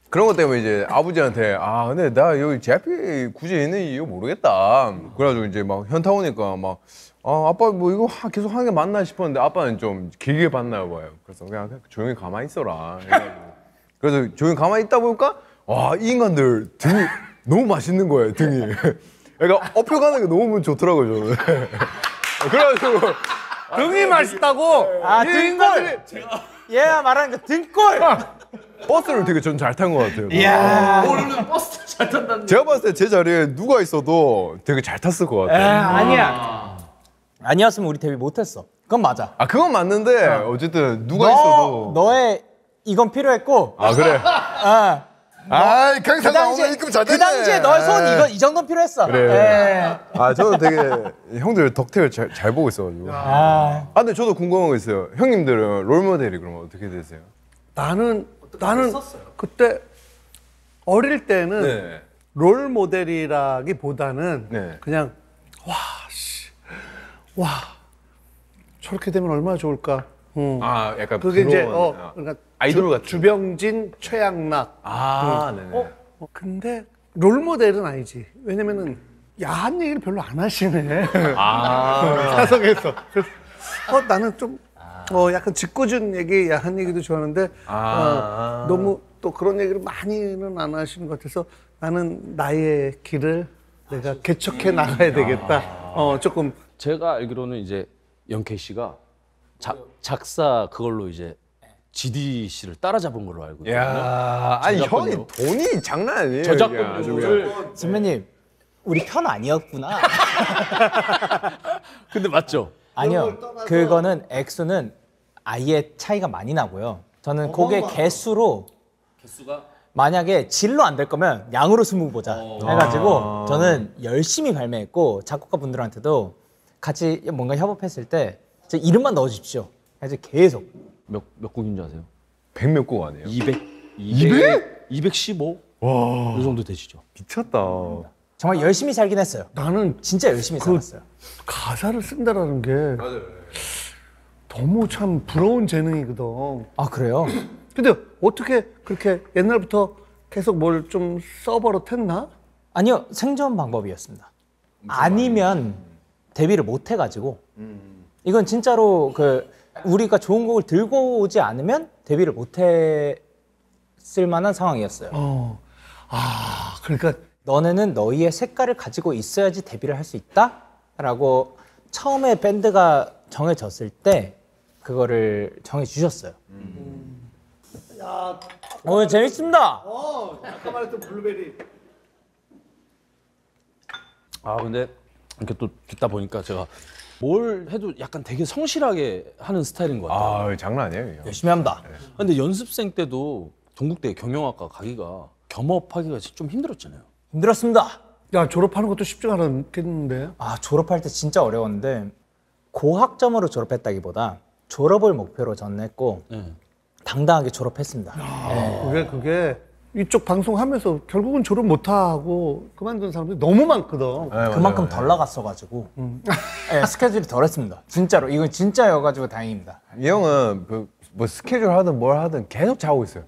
그런 것 때문에 이제 아버지한테 근데 나 여기 JYP 굳이 있는 이유 모르겠다. 그래가지고 이제 막 현타 오니까 막 아빠 뭐 이거 계속 하는 게 맞나 싶었는데 아빠는 좀 길게 봤나 봐요. 그래서 그냥 조용히 가만히 있어라. 그래서 조용히 가만히 있다 보니까 이 인간들 등이 너무 맛있는 거예요, 등이. 그러니까 업혀가는 게 너무 좋더라고요, 저는. 그래가지고 등이 맛있다고. 등골! 얘가 말하는 그 등골! 버스를 되게 전 잘 탄 것 같아요. 이야. 오늘은 버스 잘 탄다는. 제가 봤을 때 제 자리에 누가 있어도 되게 잘 탔을 것 같아요. 아니야. 아니었으면 우리 데뷔 못했어. 그건 맞아. 그건 맞는데 어쨌든 누가 있어도. 너의 이건 필요했고. 그래. 그 당시에 그 당시에 너의 손 이 정도는 필요했어. 그래. 저는 되게 형들 덕택을 잘 보고 있어가지고. 근데 저도 궁금한 거 있어요. 형님들은 롤모델이 그러면 어떻게 되세요? 나는 그때 어릴 때는 네. 롤 모델이라기보다는 네. 그냥 와 저렇게 되면 얼마나 좋을까. 약간 그게 이제 부러운, 그러니까 아이돌 같은. 주병진, 최양락. 네네. 근데 롤모델은 아니지. 왜냐면은 야한 얘기를 별로 안 하시네. 사석에서. 그래서 나는 좀 약간 짓궂은 얘기, 야한 얘기도 좋아하는데 너무 또 그런 얘기를 많이는 안 하시는 것 같아서 나는 나의 길을 내가 개척해 나가야 되겠다. 조금 제가 알기로는 이제 영케이 씨가 작사 그걸로 이제 GD 씨를 따라잡은 걸로 알고 있거든요. 야, 아니 형이 저작권료. 돈이 장난 아니에요. 저작권료를 선배님 우리 편 아니었구나. 근데 맞죠? 아니요. 그거는 액수는 아예 차이가 많이 나고요. 저는 곡의 개수로 만약에 질로 안 될 거면 양으로 스무 보자 해가지고 저는 열심히 발매했고 작곡가분들한테도 같이 뭔가 협업했을 때 제 이름만 넣어주십시오. 그래서 계속 몇 곡인 줄 아세요? 100몇 곡 아니에요? 215? 이 정도 되시죠? 미쳤다. 정말 열심히 살긴 했어요. 나는 진짜 열심히 살았어요. 가사를 쓴다라는 게 너무 참 부러운 재능이거든. 아 그래요? 근데 어떻게 그렇게 옛날부터 계속 뭘 좀 써버릇했나? 아니요, 생존 방법이었습니다. 아니면 데뷔를 못 해가지고 이건 진짜로 우리가 좋은 곡을 들고 오지 않으면 데뷔를 못 했을 만한 상황이었어요. 그러니까 너네는 너희의 색깔을 가지고 있어야지 데뷔를 할 수 있다라고 처음에 밴드가 정해졌을 때 그거를 정해주셨어요. 오늘 재밌습니다. 아까 말했던 블루베리. 근데 이렇게 또 듣다 보니까 제가 뭘 해도 약간 되게 성실하게 하는 스타일인 것 같아요. 장난 아니에요. 열심히 합니다. 근데 연습생 때도 동국대 경영학과 가기가 겸업하기가 좀 힘들었잖아요. 힘들었습니다. 야, 졸업하는 것도 쉽지가 않겠는데. 졸업할 때 진짜 어려웠는데 고학점으로 졸업했다기보다 졸업을 목표로 저는 했고 당당하게 졸업했습니다. 그게 이쪽 방송하면서 결국은 졸업 못하고 그만둔 사람들이 너무 많거든. 그만큼 덜 나갔어가지고 스케줄이 덜했습니다. 진짜로 이건 진짜여가지고 다행입니다. 이 형은 뭐 스케줄 하든 뭘 하든 계속 자고 있어요.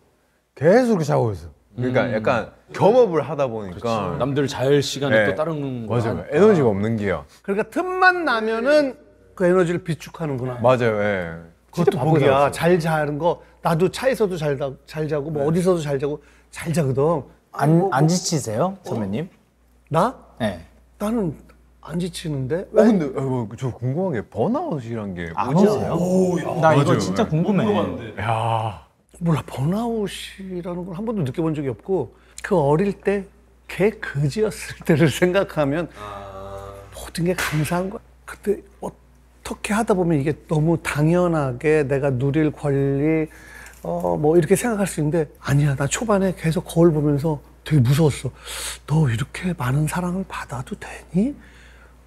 계속 이렇게 자고 있어요. 그러니까 약간 겸업을 하다 보니까 남들 잘 시간에 네. 또 다른 거 맞아요. 에너지가 없는 게요. 그러니까 틈만 나면은 그 에너지를 비축하는구나. 맞아요. 예. 그것도 복이야. 잘 자는 거. 나도 차에서도 잘 자고 뭐 어디서도 잘 자고 잘 자거든. 안 지치세요, 선배님? 나? 네. 나는 안 지치는데. 근데 저 궁금한 게 번아웃이란 게 아니세요? 나 이거 진짜 궁금해. 야. 몰라, 번아웃이라는 걸 한 번도 느껴본 적이 없고 그 어릴 때 개 그지였을 때를 생각하면 모든 게 감사한 거야. 그때 어떻게 하다 보면 이게 너무 당연하게 내가 누릴 권리 뭐 이렇게 생각할 수 있는데 아니야. 나 초반에 계속 거울 보면서 되게 무서웠어. 너 이렇게 많은 사랑을 받아도 되니?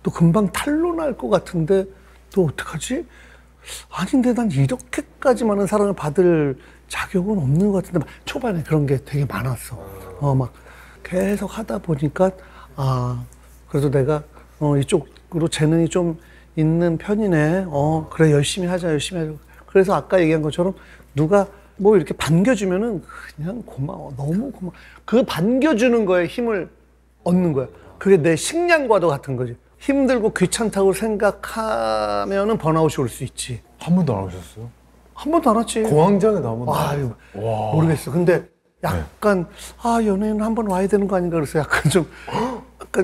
너 금방 탄로 날 것 같은데 너 어떡하지? 아닌데 난 이렇게까지 많은 사랑을 받을 자격은 없는 것 같은데 초반에 그런 게 되게 많았어. 막 계속 하다 보니까 그래도 내가 이쪽으로 재능이 좀 있는 편이네. 그래 열심히 하자. 그래서 아까 얘기한 것처럼 누가 뭐 이렇게 반겨주면은 그냥 고마워. 너무 고마워. 그 반겨주는 거에 힘을 얻는 거야. 그게 내 식량과도 같은 거지. 힘들고 귀찮다고 생각하면은 번아웃이 올 수 있지. 한 번도 안 오셨어요? 한 번도 안 왔지. 공황장애도 한 번도 안 아유, 모르겠어. 근데 약간 연예인 한번 와야 되는 거 아닌가 그래서 약간 좀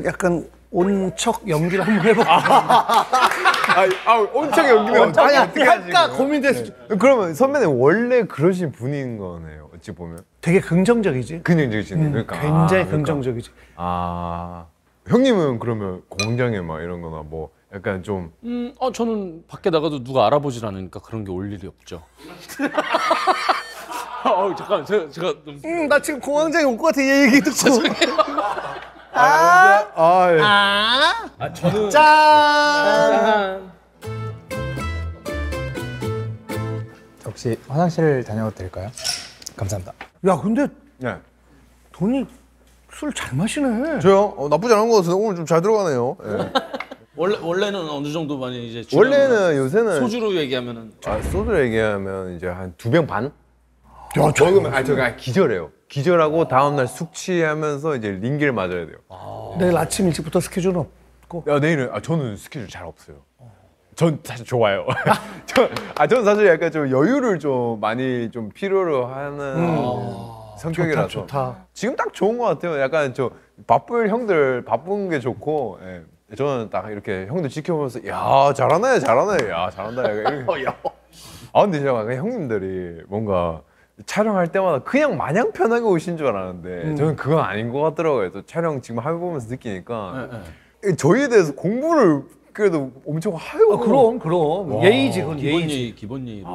약간 온 척 연기를 한번 해볼까. 온척 연기는 어떻게 할까 고민됐어. 그러면 선배님 원래 그러신 분인 거네요. 어찌 보면 되게 긍정적이지. 긍정적이시네. 그러니까 굉장히 긍정적이지. 형님은 그러면 공장에 막 이런 거나 뭐 약간 좀 저는 밖에 나가도 누가 알아보질 않으니까 그런 게 올 일이 없죠. 잠깐 제가 나 지금 공황장애 올 것 같아. 얘 얘기 듣고. 저는 짠. 혹시 화장실 다녀도 될까요? 감사합니다. 야, 근데 네. 돈이 술 잘 마시네. 저요? 나쁘지 않은 것 같은데 오늘 좀 잘 들어가네요. 예. 원래는 어느 정도 많이 이제 원래는 요새는 소주로 얘기하면은 소주 얘기하면 이제 한 2병 반? 먹으면 저 그냥 기절해요. 기절하고 다음날 숙취하면서 이제 링겔 맞아야 돼요. 내일 아침 일찍부터 스케줄은 없고. 야, 내일은 저는 스케줄 잘 없어요. 전 사실 좋아요. 저는 사실 약간 좀 여유를 좀 많이 좀 필요로 하는 성격이라서 좋다. 지금 딱 좋은 것 같아요. 약간 저 바쁠 형들 바쁜 게 좋고, 예. 저는 딱 이렇게 형들 지켜보면서 야 잘하네, 야 잘한다. 약간 이렇게. 아 근데 제가 그냥 형님들이 뭔가 촬영할 때마다 그냥 마냥 편하게 오신 줄 알았는데 저는 그건 아닌 것 같더라고요. 또 촬영 지금 해보면서 느끼니까 저희에 대해서 공부를 그래도 엄청 하고. 그럼. 예의지, 그건 예의지. 기본 예의로.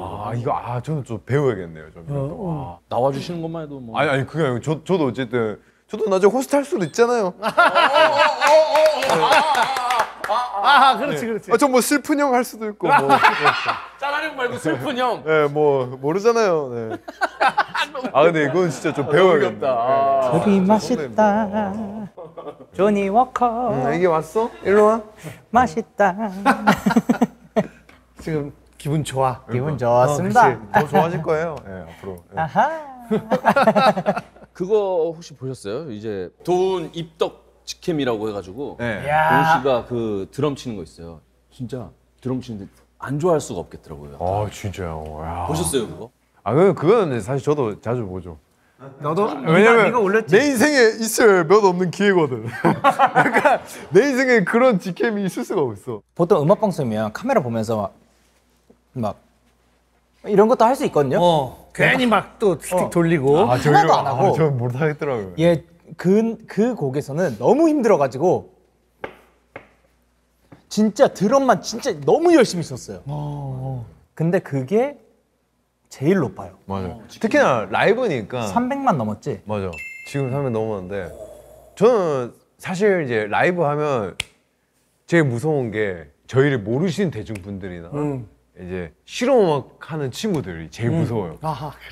저는 좀 배워야겠네요. 좀. 나와주시는 것만 해도 뭐. 아니 그게 아니고 저도 어쨌든 저도 나중에 호스트 할 수도 있잖아요. 그렇지. 저 뭐 슬픈 형 할 수도 있고 뭐. 짠한 형 말고 슬픈 형. 네, 뭐 모르잖아요. 네. 근데 이건 진짜 좀 배워야겠다. 여기 맛있다. 조니 워커. 이게 왔어? 일로 와. 맛있다. 지금 기분 좋아. 기분 좋았습니다. 그치, 더 좋아질 거예요. 네, 앞으로. 네. 아하. 그거 혹시 보셨어요? 이제 도훈 입덕 직캠이라고 해가지고 네. 도훈 씨가 그 드럼 치는 거 있어요. 진짜 드럼 치는데 안 좋아할 수가 없겠더라고요. 진짜요. 야. 보셨어요 그거? 그거는 사실 저도 자주 보죠. 너도 왜냐면 네가 올렸지? 내 인생에 있을 몇 없는 기회거든. 약간 내 인생에 그런 직캠이 있을 수가 없어. 보통 음악 방송이면 카메라 보면서 막 이런 것도 할 수 있거든요. 괜히 막 또 스틱 돌리고. 하나도 안 하고. 전 못하겠더라고요. 얘 그 곡에서는 너무 힘들어가지고 진짜 드럼만 진짜 너무 열심히 썼어요. 근데 그게 제일 높아요. 맞아요. 특히나 라이브니까. 300만 넘었지? 맞아. 지금 300 넘었는데 저는 사실 이제 라이브 하면 제일 무서운 게 저희를 모르시는 대중분들이나 이제 실험음악 하는 친구들이 제일 무서워요.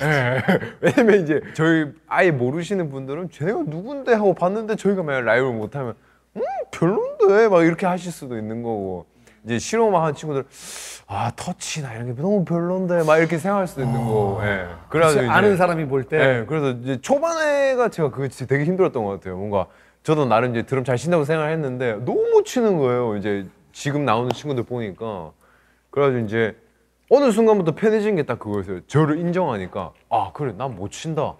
예. 왜냐면 이제 저희 아예 모르시는 분들은 쟤네가 누군데 하고 봤는데 저희가 만약 라이브를 못하면 별론데 막 이렇게 하실 수도 있는 거고 이제 실험음악 하는 친구들 터치나 이런 게 너무 별론데 막 이렇게 생각할 수도 있는 거고. 예. 그래서 아는 사람이 볼 때. 예. 그래서 이제 초반에가 제가 그게 진짜 되게 힘들었던 것 같아요. 뭔가 저도 나름 이제 드럼 잘 친다고 생각했는데 너무 못 치는 거예요. 이제 지금 나오는 친구들 보니까. 그래가지고 이제 어느 순간부터 편해진 게 딱 그거였어요. 저를 인정하니까 그래 난 못 친다.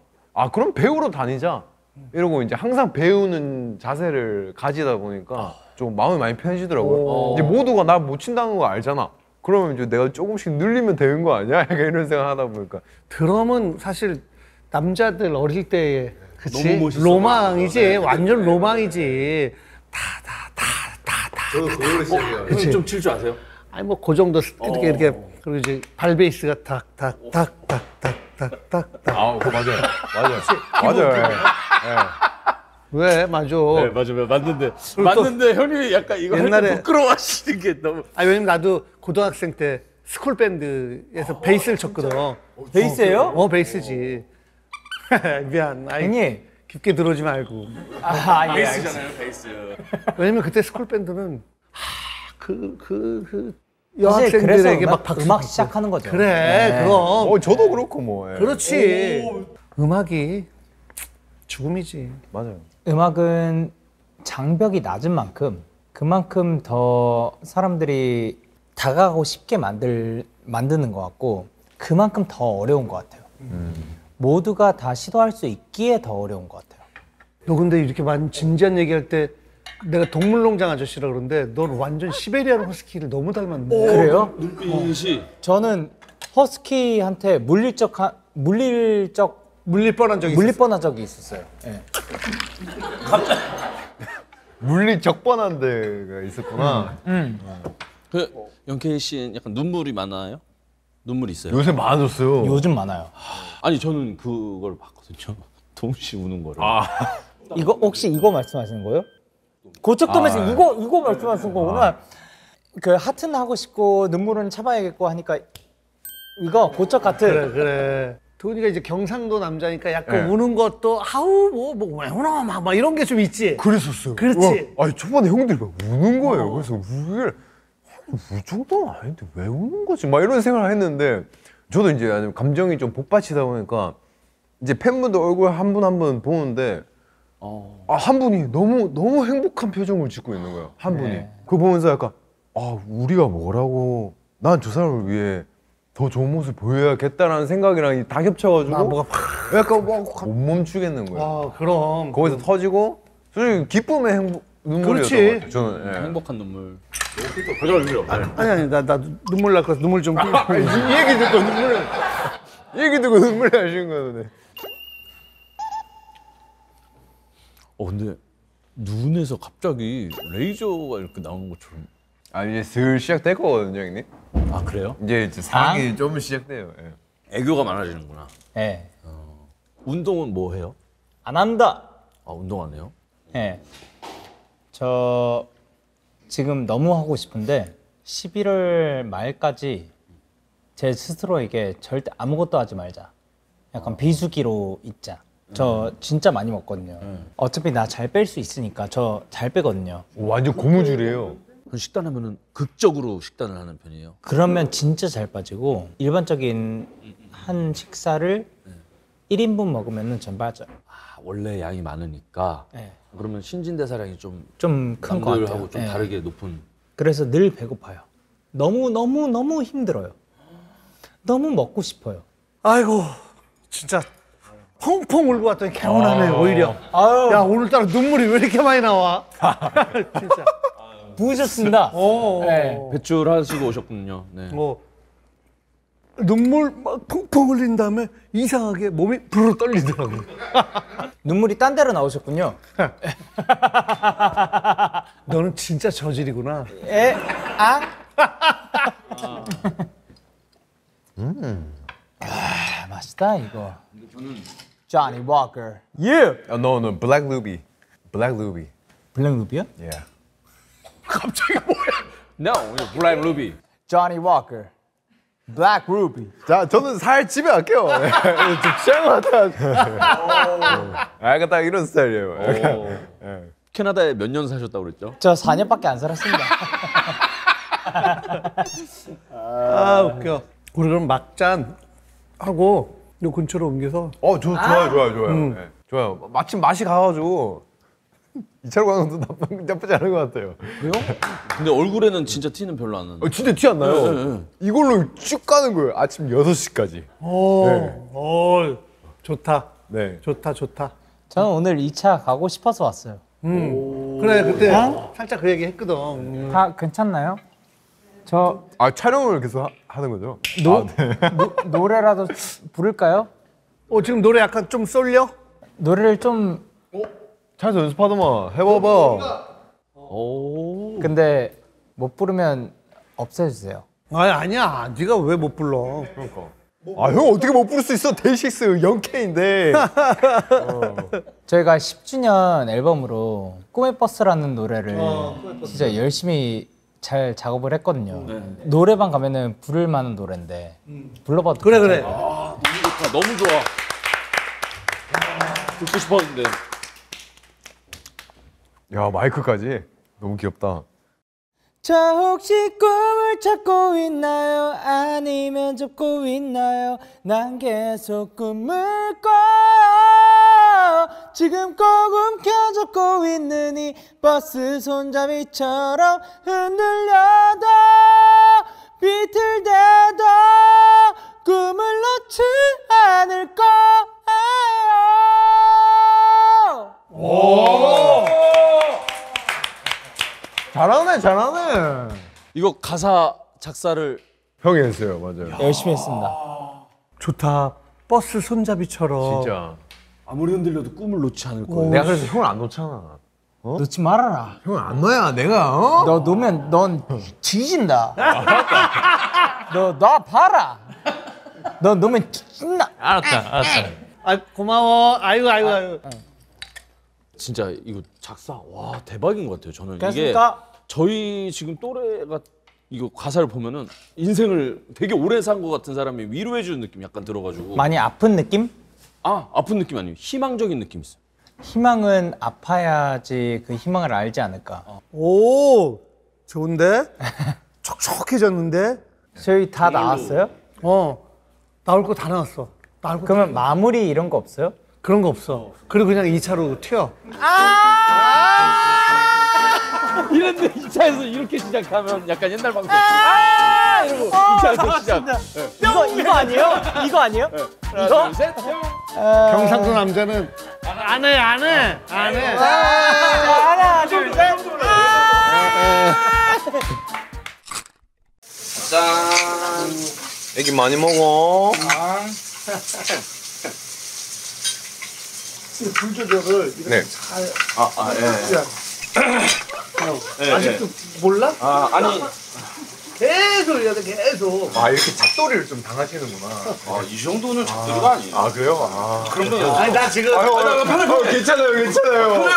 그럼 배우러 다니자. 이러고 이제 항상 배우는 자세를 가지다 보니까 좀 마음이 많이 편해지더라고요. 이제 모두가 나 못 친다는 거 알잖아. 그러면 이제 내가 조금씩 늘리면 되는 거 아니야? 약간 이런 생각 하다 보니까. 드럼은 사실 남자들 어릴 때의 그치? 너무 멋있어. 로망이지. 완전 로망이지. 저도 그걸로 시작해요. 형님 좀 칠 줄 아세요? 아니 뭐 그 정도 이렇게 그리고 이제 발 베이스가 탁탁탁탁탁탁탁. 그거 맞아요. 맞아요. 왜 맞아. 네 맞아요. 맞는데 형님이 약간 이거 옛날에- 할 때 부끄러워하시는 게 너무. 왜냐면 나도 고등학생 때 스쿨 밴드에서 베이스를 쳤거든. 베이스예요? 베이스지. 미안. 형님. 깊게 들어오지 말고. 베이스잖아요, 베이스. 왜냐면 그때 스쿨 밴드는 사실 그래서 여학생들에게 막 박수 음악 받고. 시작하는 거죠. 그래, 네. 그럼. 저도 그렇고 뭐. 예. 그렇지. 음악이 죽음이지. 맞아요. 음악은 장벽이 낮은 만큼 그만큼 더 사람들이 다가가고 쉽게 만드는 것 같고 그만큼 더 어려운 것 같아요. 모두가 다 시도할 수 있기에 더 어려운 것 같아요. 너 근데 이렇게 진지한 얘기할 때 내가 동물농장 아저씨라 그러는데 넌 완전 시베리안 허스키를 너무 닮았네. 그래요? 눈빛이 저는 허스키한테 물릴 뻔한 적이 있었어. 뻔한 적이 있었어요. 네. 물리 적반한 데가 있었구나. 그 영케이 씨는 약간 눈물이 많아요? 눈물이 있어요? 요새 많아졌어요. 요즘 많아요. 아니 저는 그걸 봤거든요. 도훈 씨 우는 거를. 이거 혹시 이거 말씀하시는 거예요? 고척돔에서 이거 말씀하시는 거구나. 그 하트는 하고 싶고 눈물은 참아야겠고 하니까 이거 고척 하트. 그래. 도훈이가 이제 경상도 남자니까 약간 네. 우는 것도 왜 우나 막 이런 게 좀 있지. 그랬었어요. 그렇지. 아니 초반에 형들이 막 우는 거예요. 그래서 울 정도는 아닌데 왜 우는 거지? 막 이런 생각을 했는데 저도 이제 감정이 좀 복받치다 보니까 이제 팬분들 얼굴 한 분 한 분 보는데 한 분이 너무 행복한 표정을 짓고 있는 거예요. 한 분이. 그거 보면서 약간 우리가 뭐라고 난 저 사람을 위해 더 좋은 모습 보여야겠다라는 생각이랑 다 겹쳐가지고 뭐가 약간 못 멈추겠는 거예요. 그럼. 거기서 터지고 솔직히 기쁨의 눈물이었던 그렇지. 것 같아요. 저는 예. 행복한 눈물. 가져가주세요. 아니, 나 눈물 날 거라서 눈물 좀. 이 얘기 듣고 눈물 나시는 거는데. 근데 눈에서 갑자기 레이저가 이렇게 나오는 것처럼. 이제 슬 시작될 거거든요, 형님. 아 그래요? 이제 상황이 좀 시작돼요. 예. 애교가 많아지는구나. 네. 운동은 뭐 해요? 안 한다. 운동 안 해요? 네. 저 지금 너무 하고 싶은데 11월 말까지 제 스스로에게 절대 아무것도 하지 말자. 약간 비수기로 있자. 저 진짜 많이 먹거든요. 어차피 나 잘 뺄 수 있으니까 저 잘 빼거든요. 완전 고무줄이에요. 그럼 식단하면은 극적으로 식단을 하는 편이에요? 그러면 진짜 잘 빠지고 일반적인 한 식사를 1인분 먹으면 전 빠져요. 원래 양이 많으니까. 네. 그러면 신진대사량이 좀 좀 큰 것 같아요. 남들하고 좀 네. 다르게 높은. 그래서 늘 배고파요. 너무 힘들어요. 너무 먹고 싶어요. 아이고, 진짜 펑펑 울고 왔더니 개운하네, 오히려. 아유. 야, 오늘따라 눈물이 왜 이렇게 많이 나와? 진짜. 부으셨습니다. 네. 배출하시고 오셨군요. 네. 눈물 막 펑펑 흘린 다음에 이상하게 몸이 부르르 떨리더라고. 눈물이 딴 데로 나오셨군요. 너는 진짜 저질이구나. 맛있다 이거. Johnny Walker. No, Black Ruby. Black Ruby. 블랙 루비요? Yeah. No, 블랙 루비. Johnny Walker. Black Ruby. 자, 저는 살 집에 갈게요. 좀 취한 것 같아요. 약간 딱 이런 스타일이에요. 캐나다에 몇 년 사셨다고 그랬죠? 저 4년밖에 안 살았습니다. 웃겨. 우리 그럼 막잔 하고 요 근처로 옮겨서. 좋아요. 네, 좋아요. 마침 맛이 가가지고 2차로 가는 것도 나쁘지 않은 것 같아요. 그래요? 근데 얼굴에는 진짜 티는 별로 안 나는데. 진짜 티 안 나요. 이걸로 쭉 가는 거예요. 아침 6시까지. 좋다. 네. 좋다. 저는 오늘 2차 가고 싶어서 왔어요. 그래, 그때 살짝 그 얘기 했거든. 다 괜찮나요? 저 촬영을 계속 하는 거죠? 노래라도 부를까요? 지금 노래 약간 좀 쏠려? 노래를 좀 차에서 연습하더만 해봐봐. 근데 못 부르면 없애주세요. 아니야. 네가 왜 못 불러? 그러니까. 형 어떻게 못 부를 수 있어? 데이식스 0K인데. 저희가 10주년 앨범으로 꿈의 버스라는 노래를 진짜 열심히 잘 작업을 했거든요. 노래방 가면은 부를 만한 노래인데 불러봐도 그래. 괜찮아요? 너무 좋아. 듣고 싶었는데. 야, 마이크까지 너무 귀엽다. 저 혹시 꿈을 찾고 있나요? 아니면 접고 있나요? 난 계속 꿈을 꿔요. 지금 꼭 움켜잡고 있는 이 버스 손잡이처럼 흔들려도 비틀대도 꿈을 놓지 않을 거예요. 잘하네. 이거 가사 작사를 형이 했어요, 맞아요. 열심히 했습니다. 좋다. 버스 손잡이처럼. 진짜. 아무리 흔들려도 꿈을 놓지 않을 거예요. 내가 그래서 형을 안 놓잖아. 놓지 말아라. 형을 안 넣어야 내가 너 놓으면 넌 뒤진다. 너 나 봐라. 너 놓으면 뒤진다. 알았다. 고마워. 아이고. 진짜 이거 작사 와 대박인 것 같아요. 저는 그렇습니까? 이게 저희 지금 또래가 이거 가사를 보면은 인생을 되게 오래 산 것 같은 사람이 위로해주는 느낌 약간 들어가지고 많이 아픈 느낌? 아픈 느낌 아니에요. 희망적인 느낌 있어. 희망은 아파야지 그 희망을 알지 않을까. 오, 좋은데? 촉촉해졌는데? 저희 다 나왔어요? 나올 거 다 나왔어. 그러면 마무리 이런 거 없어요? 그런 거 없어. 그리고 그냥 2차로 튀어. 이런데 2차에서 이렇게 시작하면 약간 옛날 방송. 이러고 2차에서 시작. 이거 아니에요? 이거 아니에요? 이거? 둘, 셋. 경상도 남자는 안 해. 하나, 둘, 셋. 짠. 애기 많이 먹어. 불 조절을 이렇게 네. 잘. 예. 아직도 몰라? 아니. 계속 해야 돼, 계속. 아 이렇게 잡돌이를 좀 당하시는구나. 이 정도는 작두가 아니에요. 아 그래요? 그런 거. 아니, 나 지금. 괜찮아요.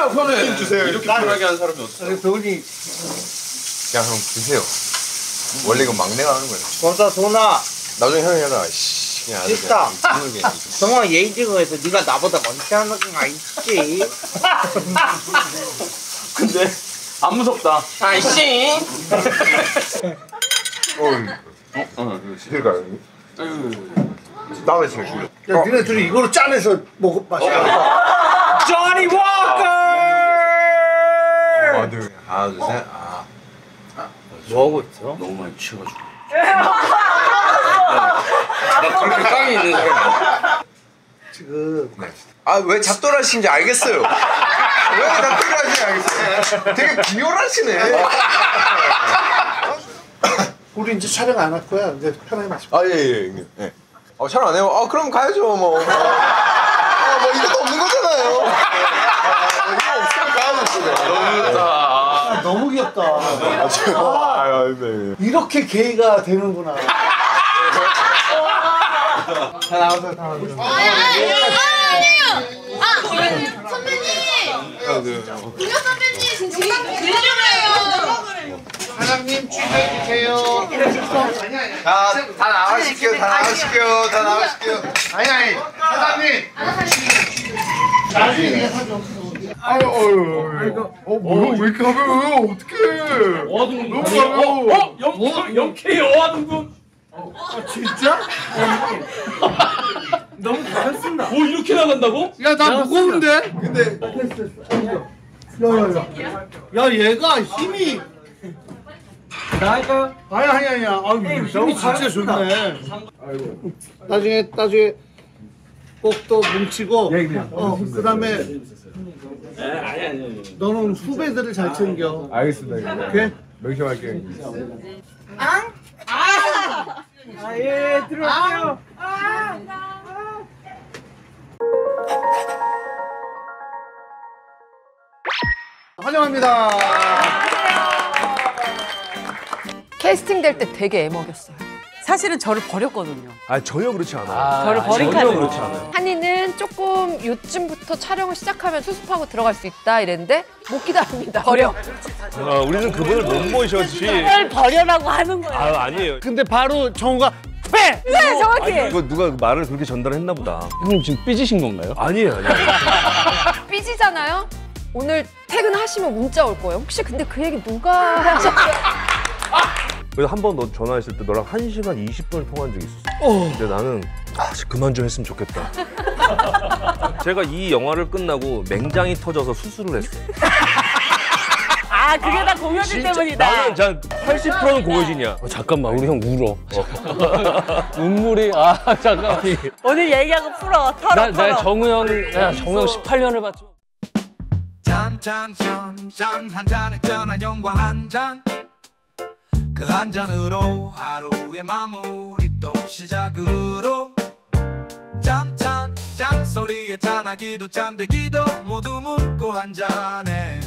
편해. 힘 주세요. 이렇게 편하게 하는 사람이 없어. 돈이. 그냥 형 드세요. 원래 이거 막내가 하는 거예요. 도나 나중에 형이 해라. 씨, 그냥 아주 있다. 그냥 드물게. 정말 예의지국에서 네가 나보다 먼저 하는 건 아니지. 근데 안 무섭다. 아이씨. 실가요? 다음에 제가 줄래. 야, 니네 둘이 이거로 짜내서 마셔. 조니 워커. 하나 둘 셋. 뭐 하고 있어? 너무 많이 취해가지고. 나 그렇게 깡이 있는 사람 아니야. 지금. 왜 잡돌하신지 알겠어요. 왜 잡돌하신지 알겠어요. 되게 비열하시네. 우리 이제 촬영 안 할 거야. 이제 편하게 마셔. 예. 촬영 안 해요? 그럼 가야죠 뭐. 뭐 이것도 없는 거잖아요. 이거 없으면 가야죠. 너무 귀엽다. 네. 이렇게 게이가 되는구나. 다 나와서. 선배님! 동혁 선배님 지금 들려줘요. 사장님 취재해주세요. 다 나와실게요. 아니. 사장님. 나중에 내가 사줘. 뭐야 왜 이렇게 가벼워요? 어떡해. 너무 가벼워. 영케 여화동군. 진짜? 너무 잘했습니다. 이렇게 나간다고? 야, 나 무거운데? 근데. 야, 얘가 힘이. 나이가? 아니야. 힘이 진짜 좋네. 나중에 꼭 또 뭉치고. 그 다음에. 아니. 너는 후배들을 잘 챙겨. 알겠습니다. 오케이? 명심할게요. 들어올게요. 환영합니다. 캐스팅 될 때 되게 애먹였어요. 사실은 저를 버렸거든요. 전혀 그렇지 않아. 저를 버린 전혀 카드. 그렇지 않아요. 한이는 조금 요쯤부터 촬영을 시작하면 수습하고 들어갈 수 있다 이랬는데 못 기다립니다. 버려. 우리는 그분을 못 모셔지. 날 버려라고 하는 거예요. 아니에요. 근데 바로 정우가 패! 네, 정확히. 이거 누가 말을 그렇게 전달했나 보다. 형님 지금 삐지신 건가요? 아니에요. 삐지잖아요? 오늘 퇴근하시면 문자 올 거예요. 혹시 근데 그 얘기 누가 하셨어요? 그래서 한 번 너 전화했을 때 너랑 1시간 20분을 통화한 적이 있었어. 근데 나는 그만 좀 했으면 좋겠다. 제가 이 영화를 끝나고 맹장이 터져서 수술을 했어요. 그게 다 공효진 때문이다. 나는 80%는 공효진이야. 잠깐만 우리 형 울어. 눈물이 잠깐. 오늘 얘기하고 풀어. 털어. 나 정우 형 18년을 봤죠. 짠짠짠짠 한 잔에 짠한 영과 한 잔. 그 한 잔으로 하루의 마무리 또 시작으로 짠짠 짠 소리에 짠하기도 짠되기도 모두 묻고 한 잔에